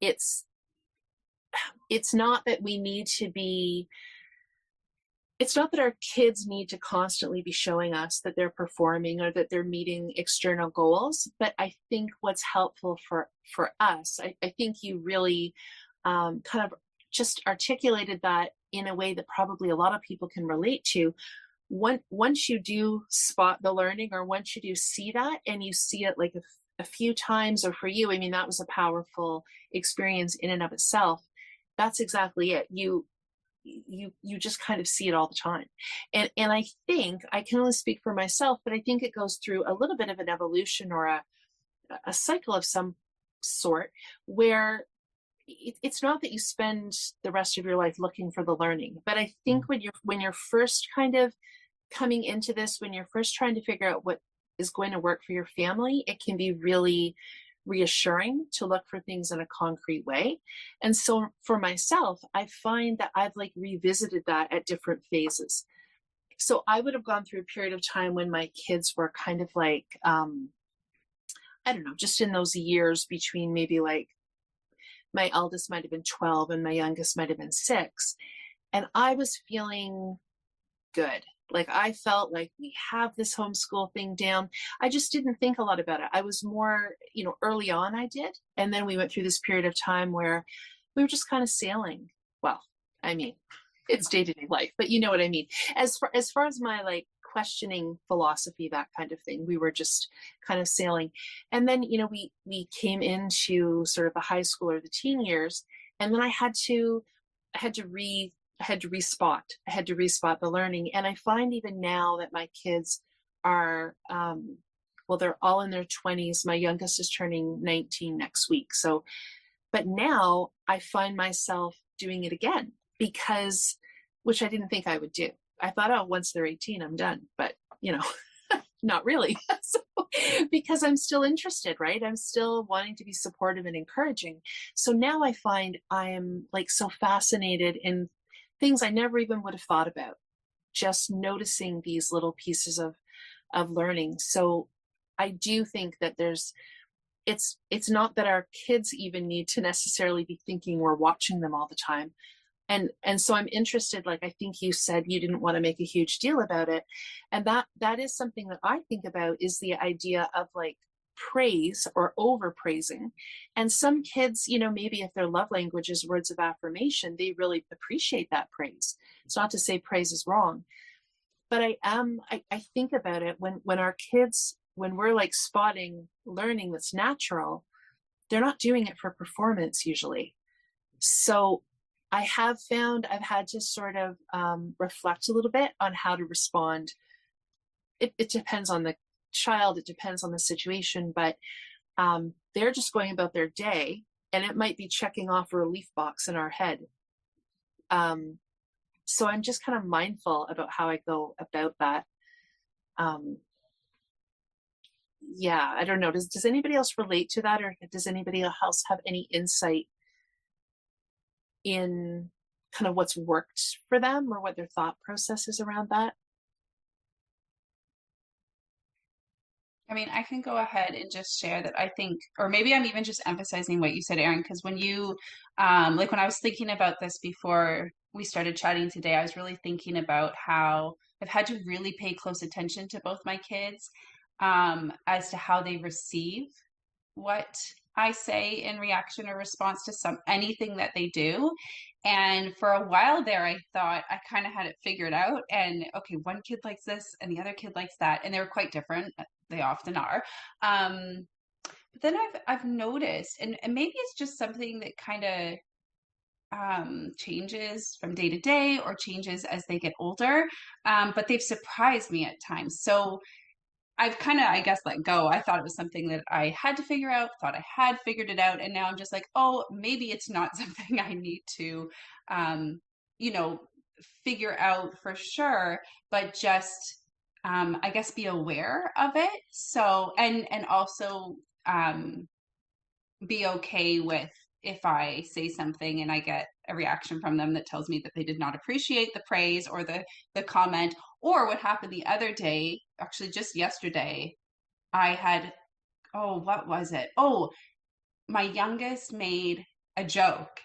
it's not that we need to be, it's not that our kids need to constantly be showing us that they're performing or that they're meeting external goals. But I think what's helpful for us, I think you really kind of just articulated that in a way that probably a lot of people can relate to. Once you do spot the learning, or once you do see that, and you see it like a few times, or for you, I mean, that was a powerful experience in and of itself. That's exactly it. You just kind of see it all the time. And I think, I can only speak for myself, but I think it goes through a little bit of an evolution, or a cycle of some sort, where it's not that you spend the rest of your life looking for the learning, but I think when you're first kind of coming into this, when you're first trying to figure out what is going to work for your family, it can be really reassuring to look for things in a concrete way. And so for myself, I find that I've like revisited that at different phases. So I would have gone through a period of time when my kids were kind of like, I don't know, just in those years between maybe like my eldest might have been 12 and my youngest might have been 6. And I was feeling good. Like I felt like we have this homeschool thing down. I just didn't think a lot about it. I was more, early on I did. And then we went through this period of time where we were just kind of sailing. Well, I mean, it's day-to-day life, but you know what I mean. As far as my like questioning philosophy, that kind of thing, we were just kind of sailing. And then, we came into sort of the high school or the teen years. And then I had to respot the learning. And I find even now that my kids are, they're all in their 20s. My youngest is turning 19 next week. So, but now I find myself doing it again, which I didn't think I would do. I thought, oh, once they're 18, I'm done. But, not really. So, because I'm still interested, right? I'm still wanting to be supportive and encouraging. So now I find I am like so fascinated in things I never even would have thought about, just noticing these little pieces of learning. So I do think that it's not that our kids even need to necessarily be thinking we're watching them all the time. And so I'm interested, like, I think you said you didn't want to make a huge deal about it. And that is something that I think about, is the idea of like praise or overpraising. And some kids, maybe if their love language is words of affirmation, they really appreciate that praise. It's not to say praise is wrong, but I think about it when our kids, when we're like spotting learning that's natural, they're not doing it for performance usually. So I have found I've had to sort of reflect a little bit on how to respond. It depends on the child, it depends on the situation, but they're just going about their day, and it might be checking off a relief box in our head. So I'm just kind of mindful about how I go about that. Yeah, I don't know. Does anybody else relate to that, or does anybody else have any insight in kind of what's worked for them, or what their thought process is around that?
I mean, I can go ahead and just share that I think, or maybe I'm even just emphasizing what you said, Erin, because when you, like when I was thinking about this before we started chatting today, I was really thinking about how I've had to really pay close attention to both my kids, as to how they receive what I say in reaction or response to anything that they do. And for a while there, I thought I kind of had it figured out. And okay, one kid likes this and the other kid likes that. And they were quite different. They often are. But then I've noticed, and maybe it's just something that kind of changes from day to day, or changes as they get older. But they've surprised me at times. So I've kind of, I guess, let go. I thought it was something that I had to figure out, thought I had figured it out. And now I'm just like, oh, maybe it's not something I need to, you know, figure out for sure, but just, I guess, be aware of it. So, and also, be okay with if I say something and I get a reaction from them that tells me that they did not appreciate the praise or the comment. Or what happened the other day, actually just yesterday, I had, oh, what was it? Oh, my youngest made a joke.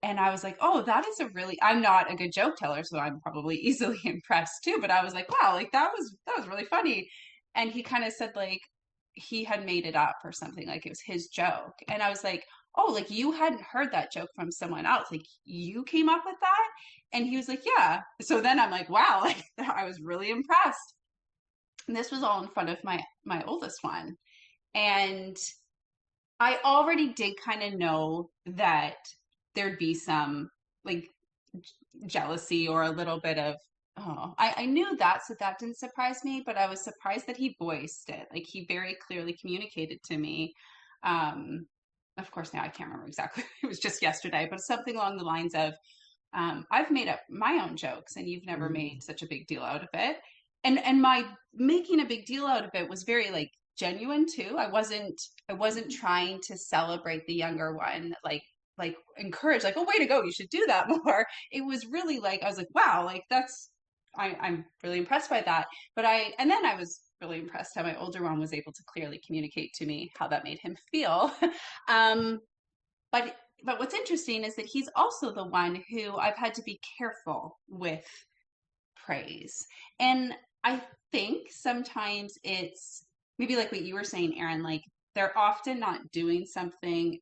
And I was like, oh, that is a really, I'm not a good joke teller, so I'm probably easily impressed too. But I was like, wow, like that was really funny. And he kind of said like he had made it up or something, like it was his joke. And I was like, oh, like you hadn't heard that joke from someone else. Like you came up with that? And he was like, yeah. So then I'm like, wow, like I was really impressed. And this was all in front of my oldest one. And I already did kind of know that there'd be some like jealousy or a little bit of, oh, I knew that, so that didn't surprise me, but I was surprised that he voiced it. Like he very clearly communicated to me. Of course, now I can't remember exactly. It was just yesterday, but something along the lines of, I've made up my own jokes and you've never made such a big deal out of it. And my making a big deal out of it was very like genuine too. I wasn't trying to celebrate the younger one, like encourage, like, oh, way to go, you should do that more. It was really like, I was like, wow, like I'm really impressed by that. And then I was really impressed how my older one was able to clearly communicate to me how that made him feel. um, but what's interesting is that he's also the one who I've had to be careful with praise. And I think sometimes it's maybe like what you were saying, Erin, like they're often not doing something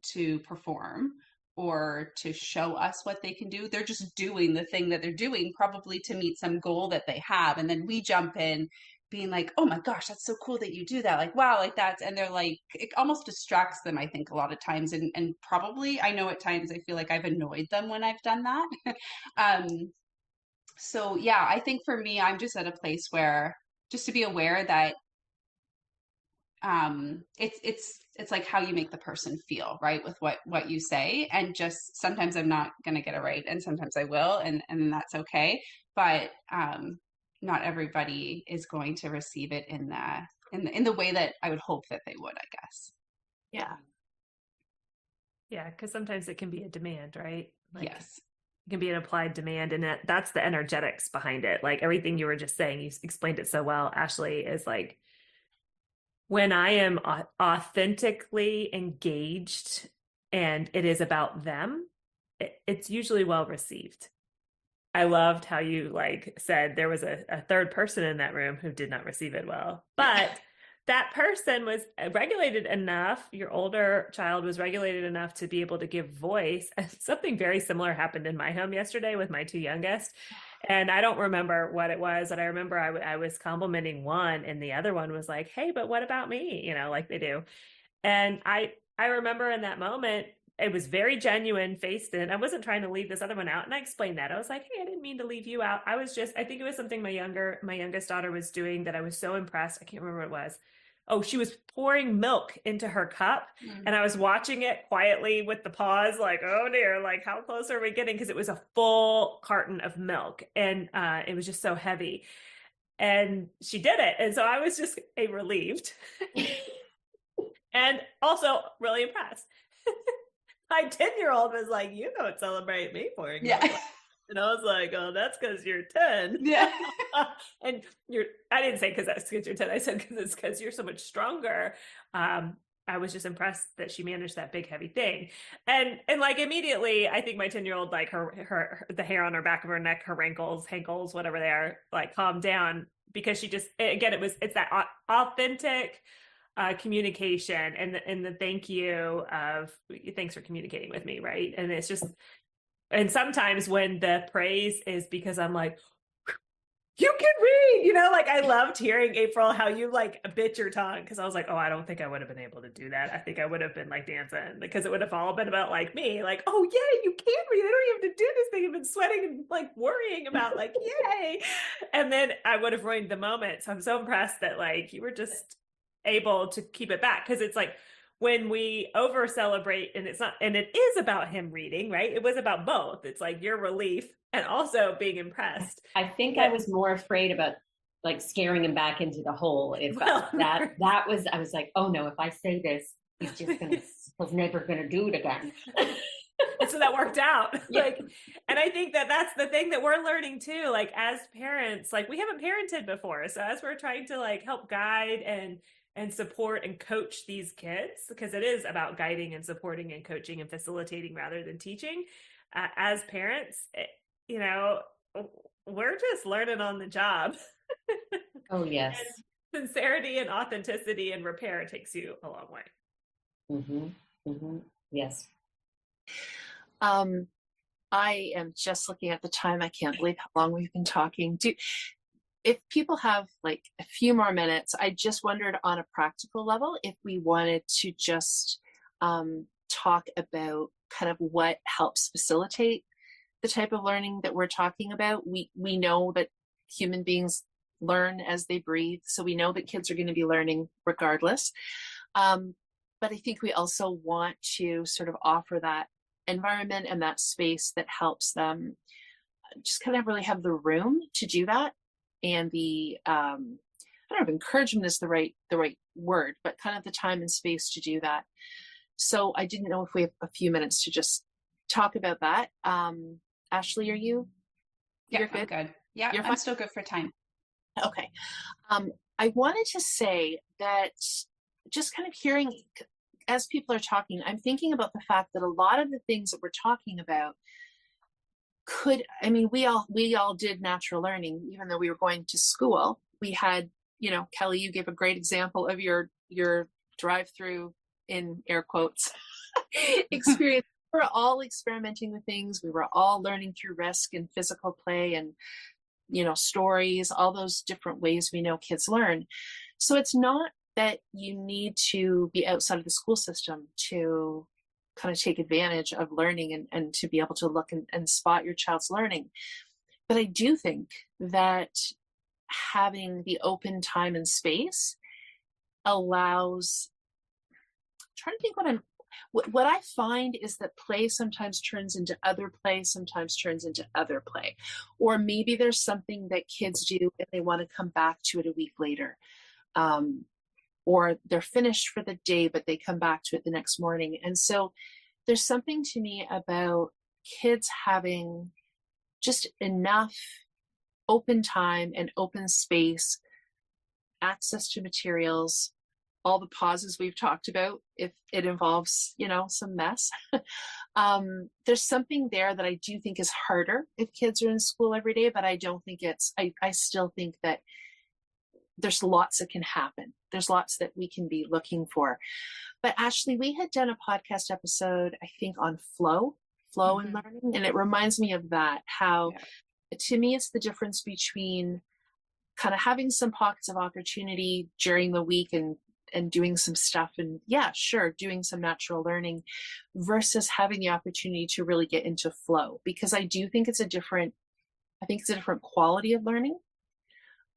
to perform or to show us what they can do. They're just doing the thing that they're doing, probably to meet some goal that they have. And then we jump in being like, oh my gosh, that's so cool that you do that. Like, wow, like that's, and they're like, it almost distracts them, I think, a lot of times. And probably, I know at times I feel like I've annoyed them when I've done that. um, so yeah, I think for me, I'm just at a place where just to be aware that it's like how you make the person feel, right, with what you say. And just sometimes I'm not going to get it right and sometimes I will, and that's okay. But not everybody is going to receive it in the way that I would hope that they would, I guess.
Yeah, because sometimes it can be a demand, right? Like,
yes,
it can be an applied demand, and that's the energetics behind it. Like everything you were just saying, you explained it so well, Ashley, is like when I am authentically engaged and it is about them, it's usually well received. I loved how you like said there was a third person in that room who did not receive it well, but that person was regulated enough. Your older child was regulated enough to be able to give voice. Something very similar happened in my home yesterday with my two youngest. And I don't remember what it was, but I remember I was complimenting one and the other one was like, hey, but what about me? You know, like they do. And I remember in that moment, it was very genuine, faced in. I wasn't trying to leave this other one out. And I explained that. I was like, hey, I didn't mean to leave you out. I think it was something my youngest daughter was doing that I was so impressed. I can't remember what it was. Oh, she was pouring milk into her cup. And I was watching it quietly with the pause, like, oh dear, like how close are we getting? Because it was a full carton of milk and it was just so heavy. And she did it. And so I was just relieved and also really impressed. My 10-year-old was like, you don't celebrate me pouring milk. And I was like, oh, that's because you're 10.
Yeah.
And I didn't say because that's because you're 10. I said because it's because you're so much stronger. I was just impressed that she managed that big, heavy thing. And like immediately, I think my 10-year-old, like her the hair on her back of her neck, her wrinkles, hankles, whatever they are, like calmed down because she just, again, it's that authentic communication and the thank you of thanks for communicating with me. Right. And it's just, and sometimes when the praise is because I'm like, you can read, like I loved hearing, April, how you like bit your tongue. Cause I was like, oh, I don't think I would have been able to do that. I think I would have been like dancing because it would have all been about like me, like, oh yeah, you can read. I don't even have to do this thing. I've been sweating and like worrying about like, yay. And then I would have ruined the moment. So I'm so impressed that like you were just able to keep it back. Cause it's like, when we over celebrate and it is about him reading, right? It was about both. It's like your relief and also being impressed.
I think I was more afraid about like scaring him back into the hole. If I was like, oh no, if I say this, he's never gonna do it again.
And so that worked out.
Yeah.
Like, and I think that that's the thing that we're learning too. Like as parents, like we haven't parented before. So as we're trying to like help guide and support and coach these kids, because it is about guiding and supporting and coaching and facilitating rather than teaching. As parents, we're just learning on the job.
Oh, yes.
And sincerity and authenticity and repair takes you a long way.
Mm-hmm. Mm-hmm. Yes.
I am just looking at the time. I can't believe how long we've been talking. If people have like a few more minutes, I just wondered on a practical level if we wanted to just talk about kind of what helps facilitate the type of learning that we're talking about. We know that human beings learn as they breathe, so we know that kids are going to be learning regardless. But I think we also want to sort of offer that environment and that space that helps them just kind of really have the room to do that. And the I don't know if encouragement is the right word, but kind of the time and space to do that. So I didn't know if we have a few minutes to just talk about that. Ashley, are you?
Yeah, I'm good. Yeah, I'm still good for time.
Okay. I wanted to say that just kind of hearing as people are talking, I'm thinking about the fact that a lot of the things that we're talking about we all did natural learning, even though we were going to school. We had, Kelly, you gave a great example of your drive-through, in air quotes, experience. We were all experimenting with things. We were all learning through risk and physical play and, stories, all those different ways we know kids learn. So it's not that you need to be outside of the school system to kind of take advantage of learning and to be able to look and spot your child's learning. But I do think that having the open time and space allows, I'm trying to think what I find is that play sometimes turns into other play, sometimes turns into other play. Or maybe there's something that kids do and they want to come back to it a week later. Or they're finished for the day, but they come back to it the next morning. And so there's something to me about kids having just enough open time and open space, access to materials, all the pauses we've talked about, if it involves, some mess. There's something there that I do think is harder if kids are in school every day, but I don't think I still think that there's lots that can happen. There's lots that we can be looking for. But Ashley, we had done a podcast episode, I think, on flow and learning. And it reminds me of that, how to me, it's the difference between kind of having some pockets of opportunity during the week and doing some stuff and doing some natural learning versus having the opportunity to really get into flow, because I do think it's a different quality of learning.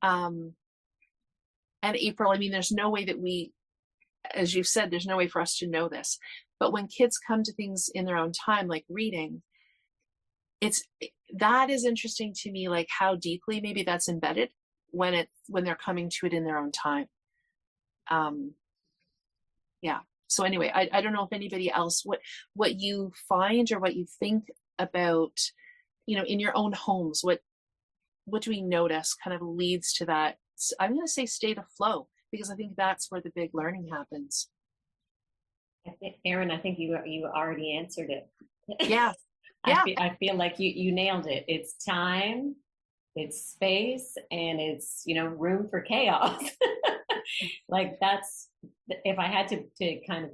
And April, there's no way that as you've said, there's no way for us to know this, but when kids come to things in their own time, like reading, that is interesting to me, like how deeply maybe that's embedded when they're coming to it in their own time. So anyway, I don't know if anybody else, what you find or what you think about, in your own homes, what do we notice kind of leads to that, I'm going to say, state of flow, because I think that's where the big learning happens.
Erin, I think you already answered it.
Yeah.
I feel like you nailed it. It's time, it's space, and it's, room for chaos. Like that's, if I had to kind of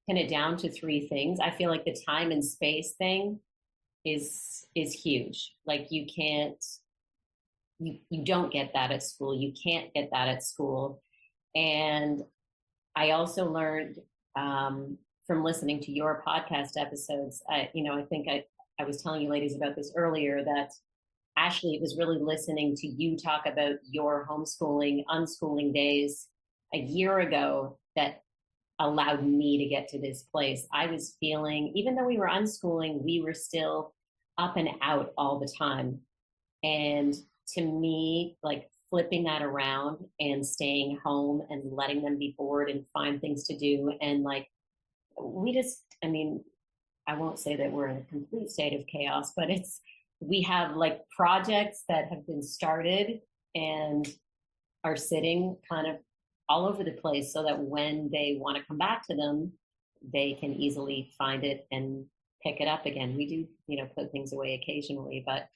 pin it down to three things, I feel like the time and space thing is huge. Like you can't you don't get that at school. You can't get that at school. And I also learned from listening to your podcast episodes. I think I was telling you ladies about this earlier, that actually it was really listening to you talk about your homeschooling, unschooling days a year ago that allowed me to get to this place. I was feeling, even though we were unschooling, we were still up and out all the time. And to me, like flipping that around and staying home and letting them be bored and find things to do. And like, I won't say that we're in a complete state of chaos, but we have like projects that have been started and are sitting kind of all over the place, so that when they want to come back to them, they can easily find it and pick it up again. We do, put things away occasionally, but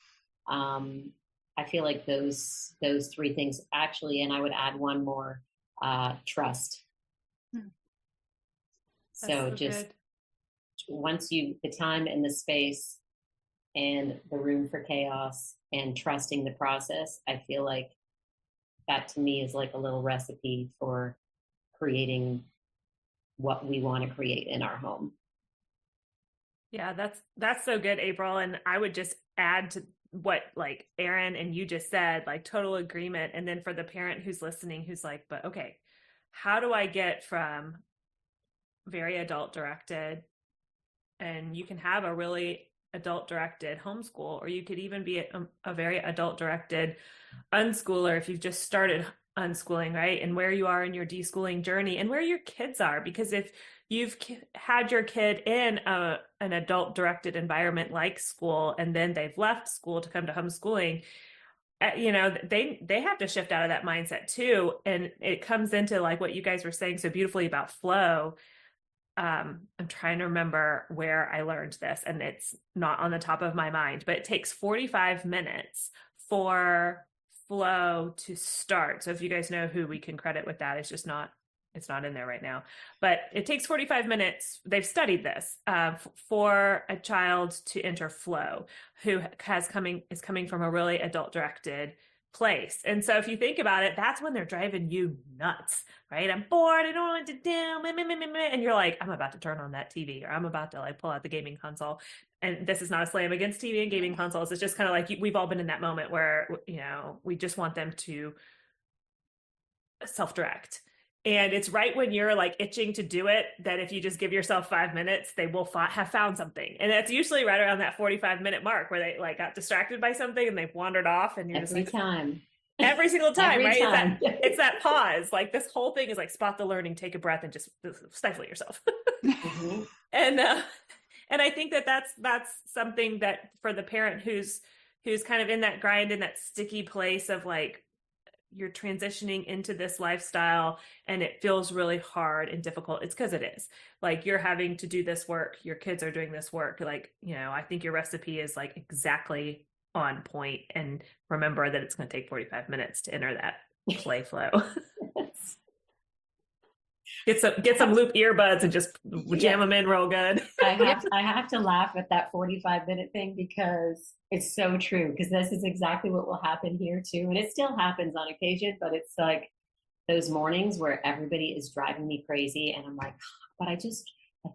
I feel like those three things actually, and I would add one more, trust. So just good. Once the time and the space and the room for chaos and trusting the process, I feel like that to me is like a little recipe for creating what we want to create in our home.
Yeah, that's so good, April. And I would just add to what like Erin and you just said, like total agreement. And then for the parent who's listening, who's like, but okay, how do I get from very adult directed, and you can have a really adult directed homeschool, or you could even be a very adult directed unschooler if you've just started unschooling, right? And where you are in your deschooling journey and where your kids are. Because if you've had your kid in an adult directed environment like school, and then they've left school to come to homeschooling, they have to shift out of that mindset too. And it comes into like what you guys were saying so beautifully about flow. I'm trying to remember where I learned this, and it's not on the top of my mind, but it takes 45 minutes for flow to start. So if you guys know who we can credit with that, it's not in there right now, but it takes 45 minutes. They've studied this for a child to enter flow who is coming from a really adult directed place. And so if you think about it, that's when they're driving you nuts, right? I'm bored. I don't know what to do. And you're like, I'm about to turn on that TV, or I'm about to like pull out the gaming console. And this is not a slam against TV and gaming consoles. It's just kind of like, we've all been in that moment where, we just want them to self-direct. And it's right when you're like itching to do it, that if you just give yourself 5 minutes, they will have found something. And that's usually right around that 45-minute mark where they like got distracted by something and they've wandered off. And you're
every time.
Every single time,
every
right?
Time.
It's that pause. Like this whole thing is like spot the learning, take a breath, and just stifle yourself.
Mm-hmm.
And I think that's something that for the parent who's kind of in that grind, in that sticky place of like, you're transitioning into this lifestyle and it feels really hard and difficult. It's because it is. Like you're having to do this work. Your kids are doing this work. Like, I think your recipe is like exactly on point. And remember that it's going to take 45 minutes to enter that play flow. Get some loop earbuds and just jam them in real good.
I have to laugh at that 45-minute thing because it's so true. Because this is exactly what will happen here too, and it still happens on occasion. But it's like those mornings where everybody is driving me crazy, and I'm like, but I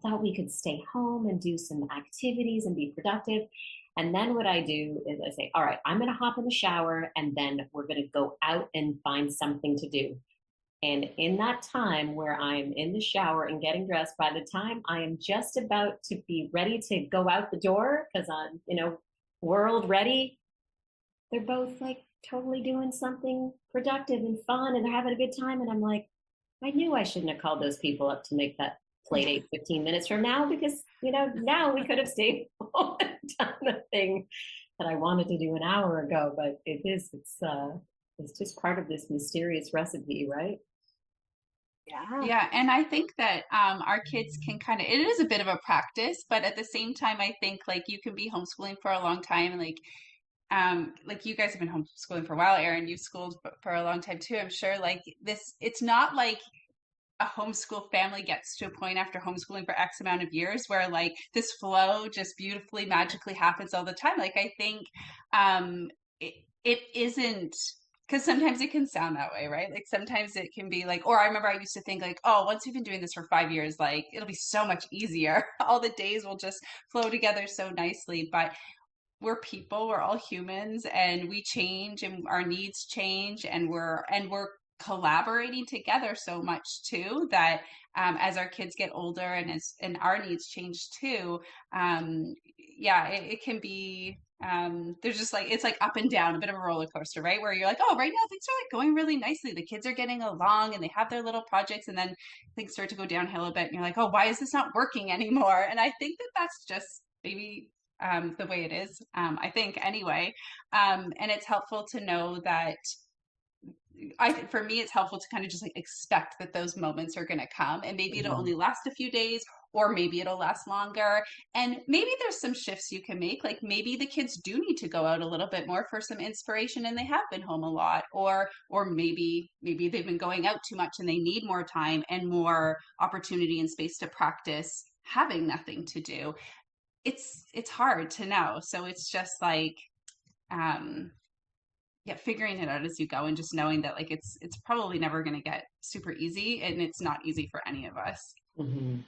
thought we could stay home and do some activities and be productive. And then what I do is I say, all right, I'm going to hop in the shower, and then we're going to go out and find something to do. And in that time where I'm in the shower and getting dressed, by the time I am just about to be ready to go out the door, because I'm, world ready, they're both like totally doing something productive and fun, and they're having a good time. And I'm like, I knew I shouldn't have called those people up to make that play date 15 minutes from now, because, now we could have stayed home and done the thing that I wanted to do an hour ago. But it's just part of this mysterious recipe, right?
Yeah. And I think that our kids can it is a bit of a practice, but at the same time, I think like you can be homeschooling for a long time. Like you guys have been homeschooling for a while, Erin, you've schooled for a long time too. I'm sure like this, it's not like a homeschool family gets to a point after homeschooling for X amount of years where like this flow just beautifully, magically happens all the time. Like I think it isn't, because sometimes it can sound that way, right? Like sometimes it can be like, or I remember I used to think like, oh, once we've been doing this for 5 years, like it'll be so much easier. All the days will just flow together so nicely. But we're people, we're all humans, and we change and our needs change, and we're collaborating together so much too that as our kids get older and our needs change too, yeah, it can be there's just like it's like up and down, a bit of a roller coaster, right? Where you're like, oh, right now things are like going really nicely. The kids are getting along and they have their little projects, and then things start to go downhill a bit, and you're like, oh, why is this not working anymore? And I think that that's just maybe the way it is, I think anyway. And it's helpful to know that I think for me, it's helpful to kind of just like expect that those moments are going to come, and maybe it'll only last a few days, or maybe it'll last longer. And maybe there's some shifts you can make. Like maybe the kids do need to go out a little bit more for some inspiration and they have been home a lot, or maybe they've been going out too much and they need more time and more opportunity and space to practice having nothing to do. It's hard to know. So it's just like yeah, figuring it out as you go, and just knowing that like it's probably never going to get super easy, and it's not easy for any of us.
Mm-hmm.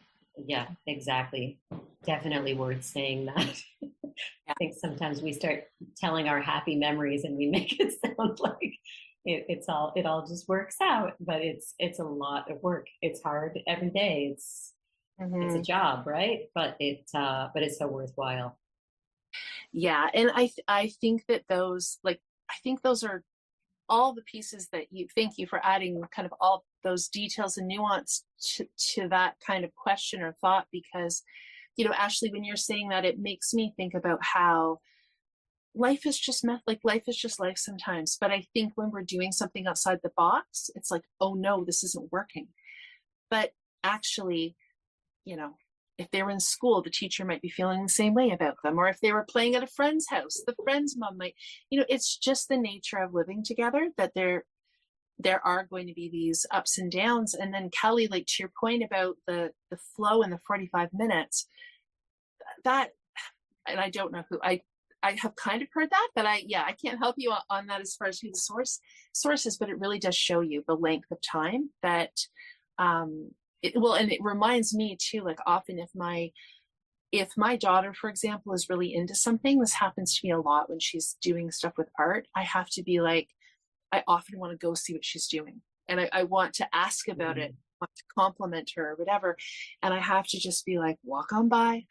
Yeah, exactly. Definitely worth saying that. I think sometimes we start telling our happy memories and we make it sound like it all just works out, but it's a lot of work. It's hard every day. It's a job, right? But it's so worthwhile.
Yeah, and I think that those I think those are all the pieces that you thank you for adding kind of all those details and nuance to that kind of question or thought, because Ashley, when you're saying that, it makes me think about how life is just life is just life sometimes. But I think when we're doing something outside the box, it's like, oh no, this isn't working. But actually, if they were in school, the teacher might be feeling the same way about them. Or if they were playing at a friend's house, the friend's mom might, it's just the nature of living together that there are going to be these ups and downs. And then Kelly, like to your point about the flow in the 45 minutes, that, and I don't know who, I have kind of heard that, but I can't help you on that as far as who the source is, but it really does show you the length of time that, and it reminds me too, like often if my daughter, for example, is really into something, this happens to me a lot when she's doing stuff with art, I have to be like, I often want to go see what she's doing. And I want to ask about it, want to compliment her or whatever. And I have to just be like, walk on by,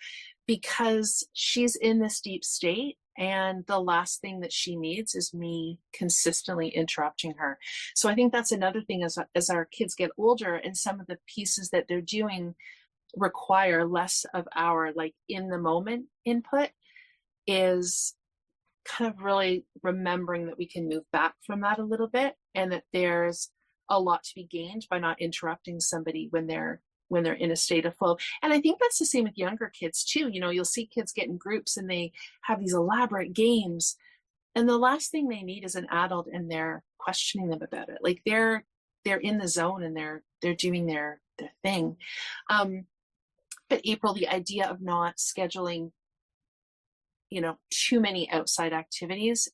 because she's in this deep state. And the last thing that she needs is me consistently interrupting her. So I think that's another thing as our kids get older and some of the pieces that they're doing require less of our like in the moment input, is kind of really remembering that we can move back from that a little bit, and that there's a lot to be gained by not interrupting somebody when they're in a state of flow. And I think that's the same with younger kids too. You'll see kids get in groups and they have these elaborate games, and the last thing they need is an adult in there questioning them about it. Like they're in the zone and they're doing their thing. But April, the idea of not scheduling too many outside activities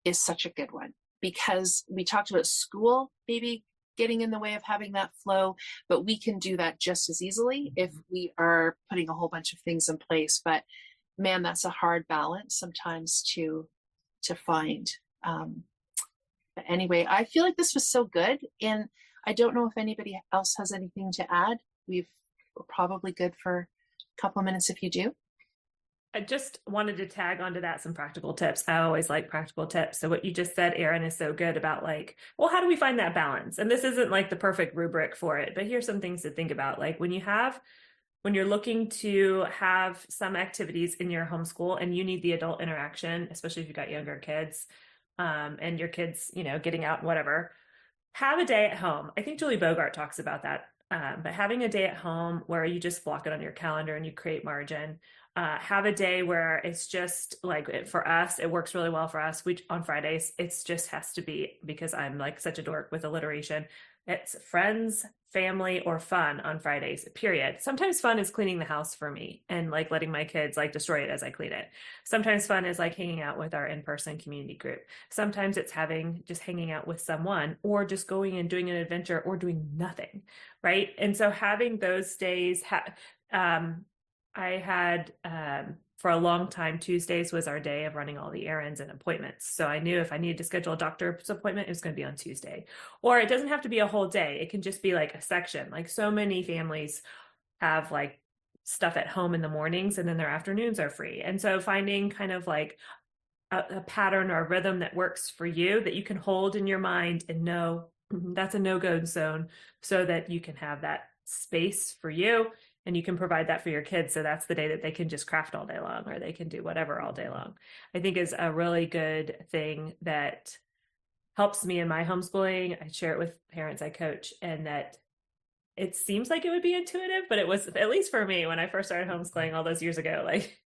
is such a good one, because we talked about school maybe getting in the way of having that flow, but we can do that just as easily if we are putting a whole bunch of things in place. But man, that's a hard balance sometimes to find. But anyway, I feel like this was so good, and I don't know if anybody else has anything to add. We're probably good for a couple of minutes if you do.
I just wanted to tag onto that some practical tips. I always like practical tips. So what you just said, Erin, is so good about like, well, how do we find that balance? And this isn't like the perfect rubric for it, but here's some things to think about. Like when you're looking to have some activities in your homeschool and you need the adult interaction, especially if you've got younger kids, and your kids, getting out, whatever, have a day at home. I think Julie Bogart talks about that. But having a day at home where you just block it on your calendar and you create margin. Have a day where it's just like, for us, it works really well for us. We on Fridays, it's just has to be, because I'm like such a dork with alliteration. It's friends, family, or fun on Fridays, period. Sometimes fun is cleaning the house for me and like letting my kids like destroy it as I clean it. Sometimes fun is like hanging out with our in-person community group. Sometimes it's just hanging out with someone, or just going and doing an adventure, or doing nothing, right? And so having those days, I had, for a long time, Tuesdays was our day of running all the errands and appointments. So I knew if I needed to schedule a doctor's appointment, it was going to be on Tuesday. Or it doesn't have to be a whole day. It can just be like a section. Like so many families have like stuff at home in the mornings, and then their afternoons are free. And so finding kind of like a pattern or a rhythm that works for you, that you can hold in your mind and know that's a no-go zone, so that you can have that space for you. And you can provide that for your kids. So that's the day that they can just craft all day long, or they can do whatever all day long, I think is a really good thing that helps me in my homeschooling. I share it with parents I coach, and that it seems like it would be intuitive, but it was, at least for me, when I first started homeschooling all those years ago, like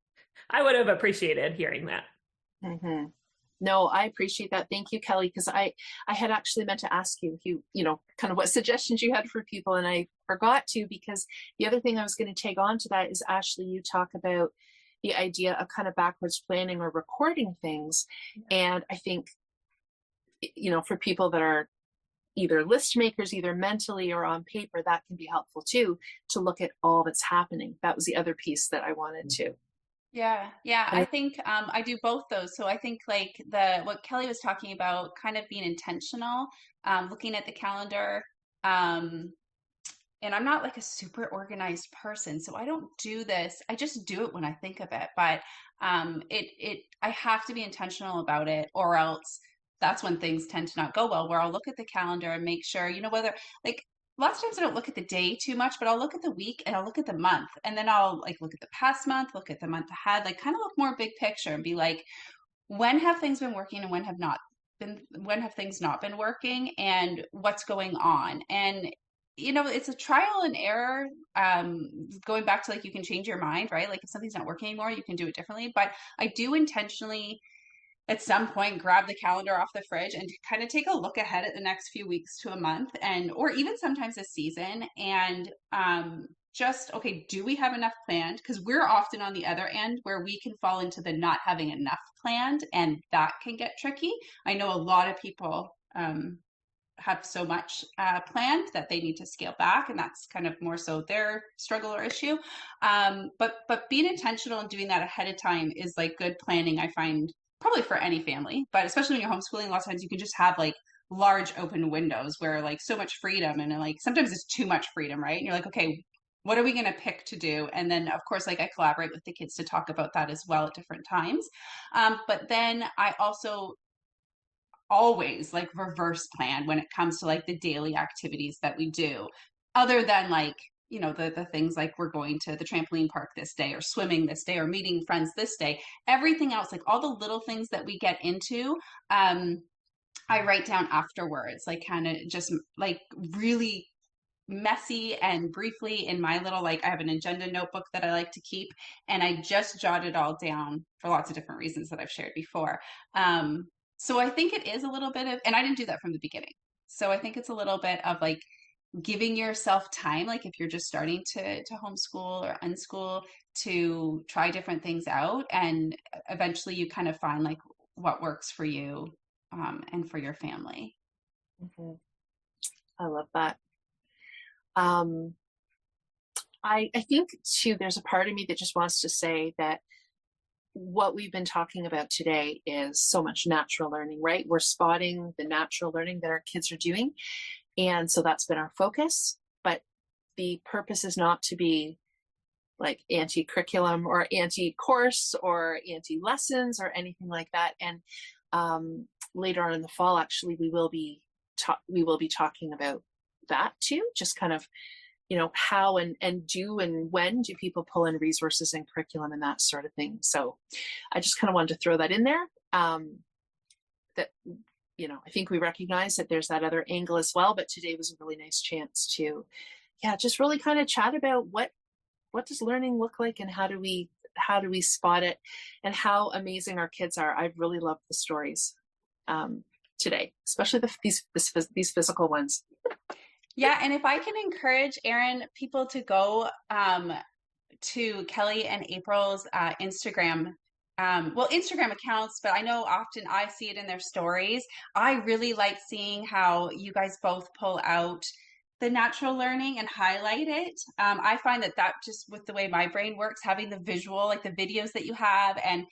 I would have appreciated hearing that.
Mm-hmm. No, I appreciate that. Thank you, Kelly, because I had actually meant to ask you, kind of what suggestions you had for people, and I forgot to, because the other thing I was going to tag on to that is, Ashley, you talk about the idea of kind of backwards planning or recording things. And I think, for people that are either list makers, either mentally or on paper, that can be helpful too, to look at all that's happening. That was the other piece that I wanted to.
Yeah. I think I do both those. So I think like what Kelly was talking about, kind of being intentional, looking at the calendar. And I'm not like a super organized person, so I don't do this. I just do it when I think of it. But I have to be intentional about it, or else that's when things tend to not go well, where I'll look at the calendar and make sure, whether like lots of times I don't look at the day too much, but I'll look at the week and I'll look at the month, and then I'll like look at the past month, look at the month ahead, like kind of look more big picture and be like, when have things been working and when have things not been working, and what's going on? And it's a trial and error, going back to like, you can change your mind, right? Like if something's not working anymore, you can do it differently. But I do intentionally at some point grab the calendar off the fridge and kind of take a look ahead at the next few weeks to a month, or even sometimes a season, and okay, do we have enough planned? Because we're often on the other end where we can fall into the not having enough planned, and that can get tricky. I know a lot of people have so much planned that they need to scale back, and that's kind of more so their struggle or issue. But being intentional and doing that ahead of time is like good planning, I find, probably for any family, but especially when you're homeschooling, a lot of times you can just have like large open windows where like so much freedom, and like sometimes it's too much freedom, right? And you're like, okay, what are we going to pick to do? And then of course, like I collaborate with the kids to talk about that as well at different times. But then I also always like reverse plan when it comes to like the daily activities that we do, other than like, the things like we're going to the trampoline park this day, or swimming this day, or meeting friends this day. Everything else, like all the little things that we get into, I write down afterwards, like kind of just like really messy and briefly in my little, like I have an agenda notebook that I like to keep, and I just jot it all down for lots of different reasons that I've shared before. So I think it is a little bit of, and I didn't do that from the beginning. So I think it's a little bit of like giving yourself time, like if you're just starting to homeschool or unschool, to try different things out, and eventually you kind of find like what works for you, and for your family.
Mm-hmm. I love that. I think too, there's a part of me that just wants to say that what we've been talking about today is so much natural learning, right? We're spotting the natural learning that our kids are doing. And so that's been our focus. But the purpose is not to be like anti-curriculum or anti-course or anti-lessons or anything like that. And later on in the fall, actually, we will be talking about that too, just kind of, how and when do people pull in resources and curriculum and that sort of thing. So I just kind of wanted to throw that in there, that, I think we recognize that there's that other angle as well, but today was a really nice chance to, just really kind of chat about what does learning look like, and how do we how do we spot it, and how amazing our kids are. I really love the stories today, especially these physical ones.
Yeah, and if I can encourage, Erin, people to go to Kelly and April's Instagram, Instagram accounts, but I know often I see it in their stories. I really like seeing how you guys both pull out the natural learning and highlight it. I find that just with the way my brain works, having the visual, like the videos that you have, and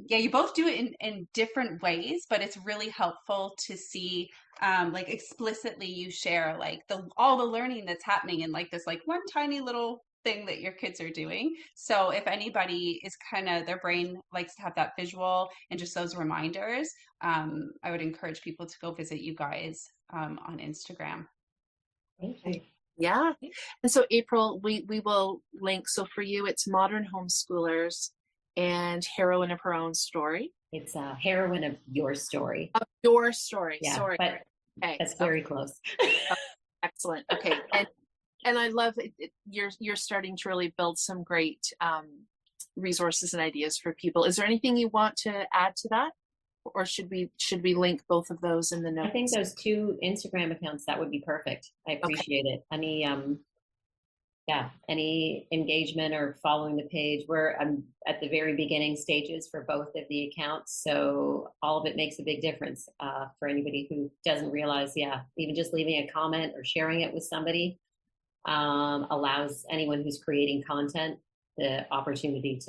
you both do it in different ways, but it's really helpful to see like explicitly you share like all the learning that's happening in like this like one tiny little thing that your kids are doing. So if anybody is kind of, their brain likes to have that visual and just those reminders, I would encourage people to go visit you guys on Instagram.
Thank you.
Yeah. And so April, we will link. So for you, it's Modern Homeschoolers and Heroine of Her Own Story.
It's a heroine of your story.
Of your story.
Yeah,
Sorry.
but
okay.
that's very close.
Excellent. Okay. And I love it. You're starting to really build some great resources and ideas for people. Is there anything you want to add to that? Or should we link both of those in the notes?
I think those two Instagram accounts, that would be perfect. I appreciate it. Any engagement or following the page. I'm at the very beginning stages for both of the accounts, so all of it makes a big difference for anybody who doesn't realize. Even just leaving a comment or sharing it with somebody allows anyone who's creating content the opportunity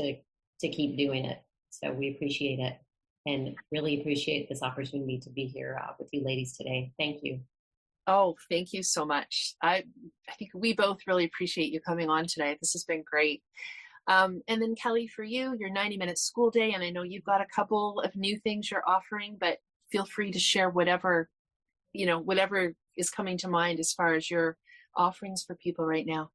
to keep doing it. So we appreciate it. And really appreciate this opportunity to be here with you ladies today. Thank you.
Oh, thank you so much. I think we both really appreciate you coming on today. This has been great. And then Kelly, for you, your 90-minute school day, and I know you've got a couple of new things you're offering, but feel free to share whatever is coming to mind as far as your offerings for people right now.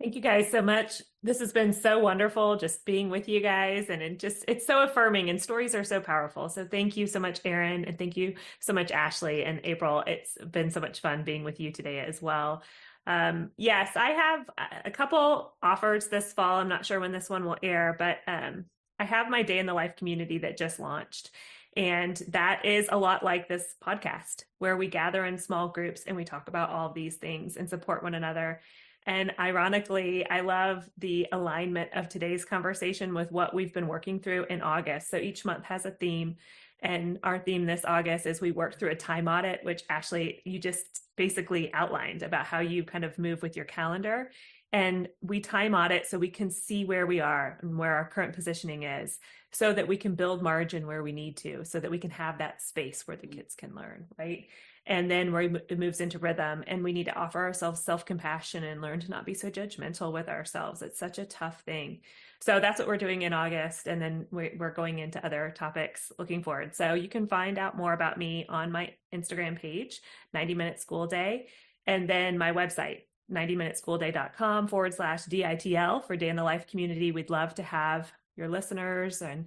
Thank you guys so much. This has been so wonderful just being with you guys, and it's so affirming, and stories are so powerful. So thank you so much, Erin, and thank you so much, Ashley and April. It's been so much fun being with you today as well. Yes, I have a couple offers this fall. I'm not sure when this one will air, but I have my Day in the Life community that just launched. And that is a lot like this podcast, where we gather in small groups and we talk about all of these things and support one another. And ironically, I love the alignment of today's conversation with what we've been working through in August. So each month has a theme. And our theme this August is we work through a time audit, which Ashley, you just basically outlined about how you kind of move with your calendar. And we time audit so we can see where we are and where our current positioning is, so that we can build margin where we need to, so that we can have that space where the kids can learn, right? And then where it moves into rhythm, and we need to offer ourselves self-compassion and learn to not be so judgmental with ourselves. It's such a tough thing. So that's what we're doing in August. And then we're going into other topics looking forward. So you can find out more about me on my Instagram page, 90-Minute School Day, and then my website, 90minuteschoolday.com/DITL for Day in the Life community. We'd love to have your listeners and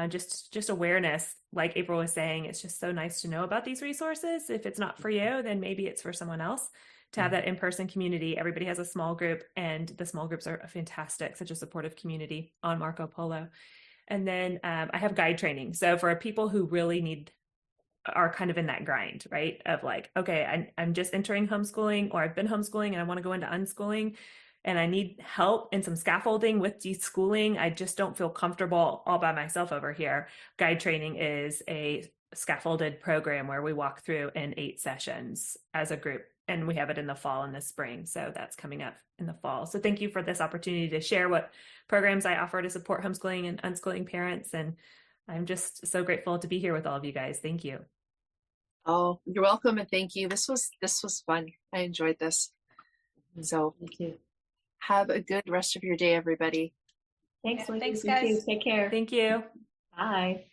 just awareness. Like April was saying, it's just so nice to know about these resources. If it's not for you, then maybe it's for someone else. To have that in-person community. Everybody has a small group, and the small groups are fantastic, such a supportive community on Marco Polo. And then I have guide training. So for people who really are kind of in that grind, right? Of like, okay, I'm just entering homeschooling, or I've been homeschooling and I want to go into unschooling, and I need help and some scaffolding with deschooling. I just don't feel comfortable all by myself over here. Guide training is a scaffolded program where we walk through in 8 sessions as a group, and we have it in the fall and the spring. So that's coming up in the fall. So thank you for this opportunity to share what programs I offer to support homeschooling and unschooling parents. And I'm just so grateful to be here with all of you guys. Thank you.
Oh, you're welcome, and thank you. This was fun. I enjoyed this. So
Me too.
have a good rest of your day, everybody.
Thanks,
Yeah, thanks,
you too.
guys.
Take care.
Thank you.
Bye.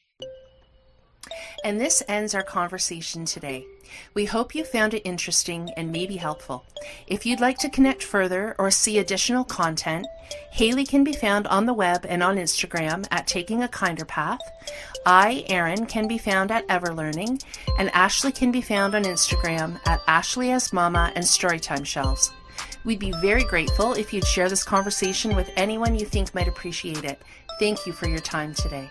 And this ends our conversation today. We hope you found it interesting and maybe helpful. If you'd like to connect further or see additional content, Haley can be found on the web and on Instagram at Taking a Kinder Path. I, Erin, can be found at Everlearning, and Ashley can be found on Instagram at Ashley as Mama and Storytime Shelves. We'd be very grateful if you'd share this conversation with anyone you think might appreciate it. Thank you for your time today.